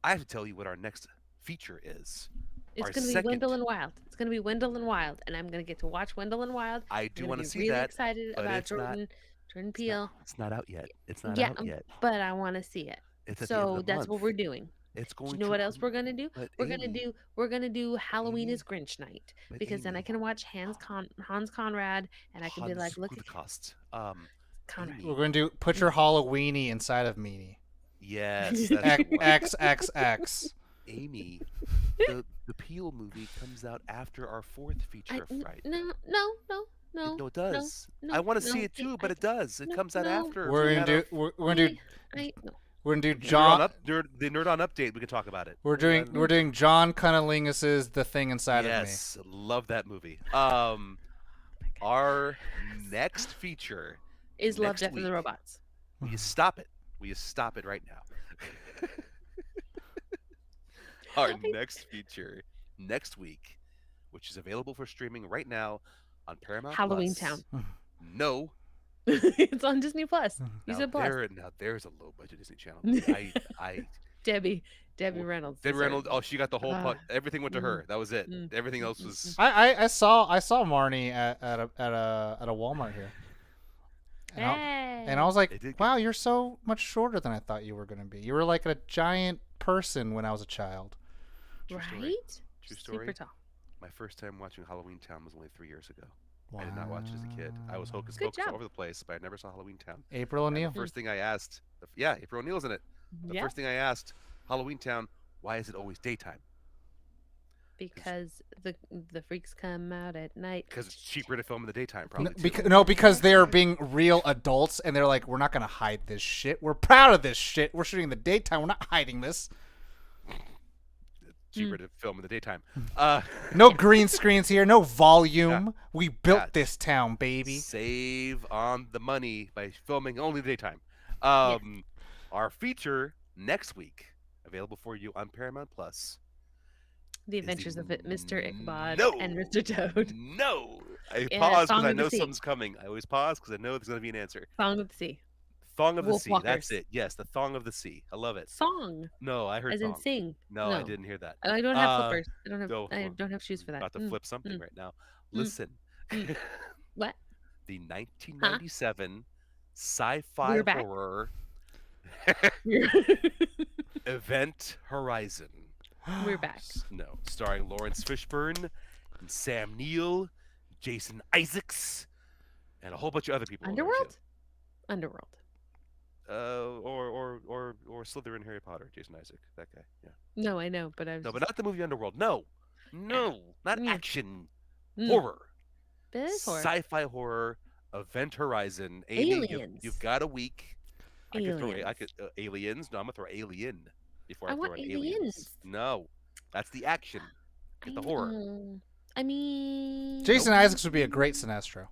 I have to tell you what our next feature is. It's Our gonna be second. Wendell and Wild. It's gonna be Wendell and Wild, and I'm gonna get to watch Wendell and Wild. I I'm do gonna want to be see really that, excited but about it's not. Jordan It's not. Peele. It's not out yet. It's not Yeah, out yet. but I want to see it. It's at the end of So the that's month. what we're doing. It's Do you going know to. what else we're gonna do? But We're gonna Amy, do Halloween Amy, is Grinch night but because then I Amy, can watch Hans Conrad and I can be like, Hans look at Gudkost. Conrad. We're Amy. going to do put your Halloweeny inside of meanie. Yes, that's the one. XXX. Amy, the Peel movie comes out after our fourth feature of Fright. No, No, it does. no, I want to no. see it too, but it does. It No, comes out no. after. We're we gonna had our do we're gonna do No. we're gonna do Nerd John. the Nerd On update. We can talk about it. We're doing John Cunnilingus' The Thing Inside of Me. Yes, love that movie. Our next feature Is Love, next Death, and the week. Robots. Will you stop it? Will you stop it right now? Our next feature next week, which is available for streaming right now on Paramount Halloween Plus. Town. No, It's on Disney Plus. You now said Plus. there's a low budget Disney Channel movie. I Debbie Well, Reynolds. Debbie deserved Reynolds. Oh, she got the whole. Ah. Everything went to Mm, her. That was it. mm, Everything mm, else mm, was. I saw Marnie at a Walmart here. And I Hey. was like, They did. wow, you're so much shorter than I thought you were going to be. You were like a giant person when I was a child. True story. Right? True story. Super tall. My first time watching Halloween Town was only 3 years ago. Wow. I did not watch it as a kid. I was hocus Good pocus all job. over the place, but I never saw Halloween Town. April And O'Neil. the first thing I asked, yeah, April O'Neil's in it. The Yeah. first thing I asked, Halloween Town, why is it always daytime? Because the freaks come out at night. Because it's cheaper to film in the daytime, No, probably. too. because they are being real adults and they're like, we're not going to hide this shit. We're proud of this shit. We're shooting in the daytime. We're not hiding this. Cheaper to film in the daytime. No green screens here. No volume. We built Yeah. this town, baby. Save on the money by filming only the daytime. Our feature next week, available for you on Paramount Plus. The is Adventures of Mr. Ichabod No! and Mr. Toad. No, I Yeah, pause Song because I of the know Sea. something's coming. I always pause because I know there's going to be an answer. Song of the Sea. Thong of the Wolf Sea. Walkers. That's it. Yes, the Thong of the Sea. I love it. Song. No, I heard As in thong. sing. No, I didn't hear that. I don't have Uh, flippers. I don't have. no, I well, don't have shoes for that. About to flip something right now. Listen, mm. What? the 1997 sci-fi We're back? horror. Event Horizon. We're back. No, starring Lawrence Fishburne and Sam Neill, Jason Isaacs, and a whole bunch of other people. in there, too. Underworld. Or Slytherin Harry Potter, Jason Isaac, that guy. Yeah. No, I know, but I was No, but just, not the movie Underworld. No, not Mm. action, Mm. horror, but it is horror. sci-fi horror. Event Horizon. Amy, Aliens. you've got a week. I could throw. Aliens. Aliens. No, I'm gonna throw Alien before I, I throw want in aliens. No, that's the action. Get the horror. I mean, Jason Isaacs would be a great Sinestro.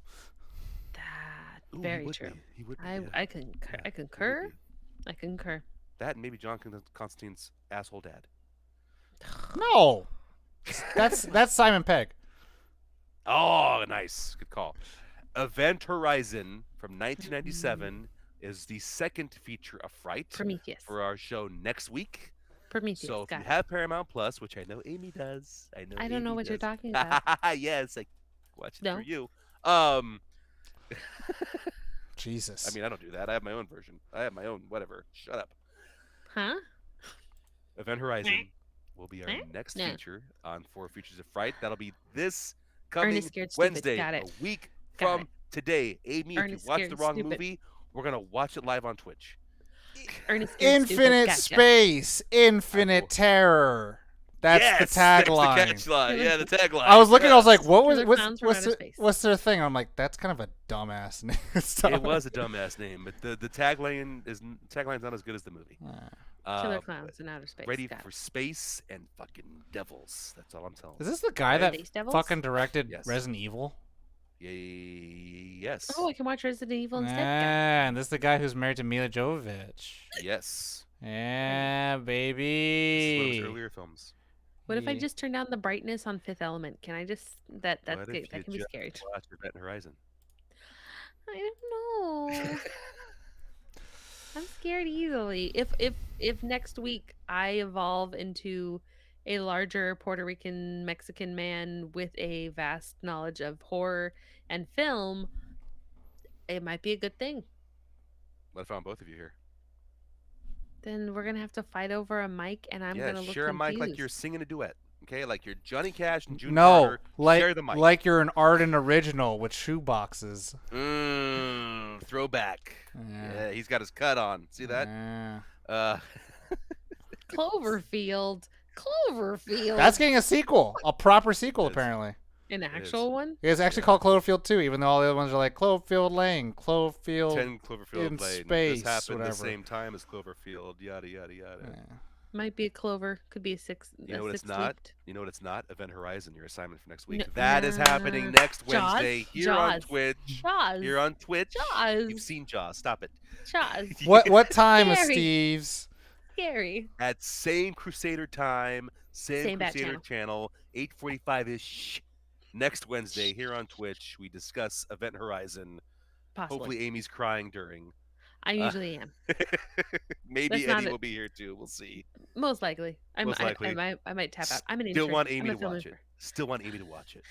that Ooh, he very would true. be. He would be. I yeah. I concur. Yeah, I he would concur. be. I concur. That and maybe John Constantine's asshole dad. No, that's Simon Pegg. Oh, nice. Good call. Event Horizon from 1997 is the second feature of Fright Prometheus. for our show next week. Prometheus. So if got you it. have Paramount Plus, which I know Amy does, I don't know Amy what you're does. talking about. Yes, I watch it No. for you. Jesus. I mean, I don't do that. I have my own version. I have my own whatever. Shut up. Huh? Event Horizon will be our next No. feature on 4 Features of Fright. That'll be this coming Ernest Scared Stupid. Wednesday, Got it. a week Got from it. today. Amy, Ernest if you watch the Scared wrong Stupid. movie, we're going to watch it live on Twitch. Ernest Scared Stupid. Infinite Gotcha. space, infinite terror. That's Yes, the tagline. That's the catchline. Yeah, the tagline. I was looking. I was like, Yes. "What was Killer Clowns from what's Outer their, Space. what's their thing?" I'm like, "That's kind of a dumbass name." It was a dumbass name, but the tagline's not as good as the movie. Killer Clowns in Outer Space. Ready Got for it. space and fucking devils. That's all I'm telling Is you. this the guy that Space Devils? fucking directed Yes. Resident Evil? Yes. Oh, I can watch Resident Evil instead. And this is the guy who's married to Mila Jovovich. Yes. Yeah, This is one of baby. his earlier films. What if I Yeah. just turn down the brightness on Fifth Element? Can I just that What if good. you That can be just scary. watch Event Horizon? I don't know. I'm scared easily. If next week I evolve into a larger Puerto Rican Mexican man with a vast knowledge of horror and film, it might be a good thing. What if I found both of you here? Then we're gonna have to fight over a mic, and I'm Yeah, gonna look share a mic like confused. you're singing a duet. Okay, like you're Johnny Cash and June No, Carter. Share the mic. like you're an Arden original with shoe boxes. Throwback. Yeah. Yeah, he's got his cut on. See that? Yeah. Uh, Cloverfield. That's getting a sequel, a proper sequel It is. apparently. An actual one. It's actually Yeah. called Cloverfield 2, even though all the other ones are like Cloverfield Lane, Cloverfield. 10 Cloverfield in Lane. space, This happened whatever. the same time as Cloverfield. Yada yada yada. Yeah. Might be a clover. Could be a six. You know what it's not? 6-leafed. You know what it's not? Event Horizon. Your assignment for next week. No- That is happening next Jaws? Wednesday here on Jaws. Twitch. Jaws. Here on Twitch. Jaws. You've seen Jaws. Stop it. Jaws. What time is Scary. Steve's? Scary. At same Crusader time, same Bat Crusader channel, 8:45 ish. Next Wednesday here on Twitch, we discuss Event Horizon. Possibly. Hopefully, Amy's crying during. I usually am. Maybe That's not Eddie it. will be here too. We'll see. Most likely. Most likely. I might tap out. I'm an Still intern. want I'm Amy a to film watch it. intern. Still want Amy to watch it.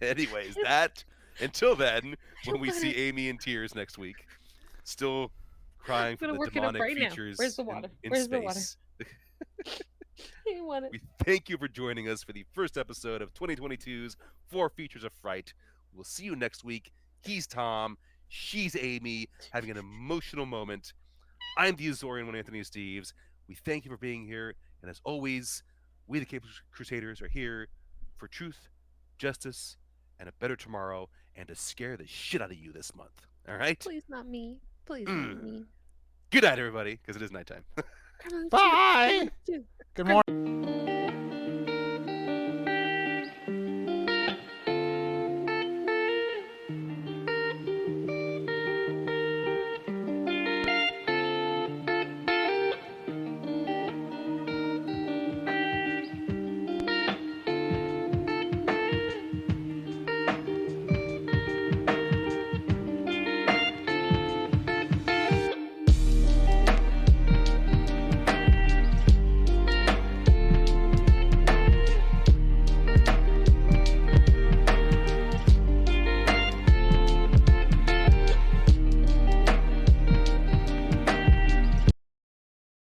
Anyways, that until then, when we see Amy in tears next week, still crying I'm for gonna the work it up demonic right now. features Where's the water? in Where's the water? space. I want it. We thank you for joining us for the first episode of 2022's 4 Features of Fright. We'll see you next week. He's Tom. She's Amy, having an emotional moment. I'm the Azorian, one Anthony Steves. We thank you for being here. And as always, we the Cape Crusaders are here for truth, justice, and a better tomorrow, and to scare the shit out of you this month. All right? Please not me. Please not me. Good night, everybody, because it is nighttime. Gremlins 2. Bye. Gremlins 2. Good morning.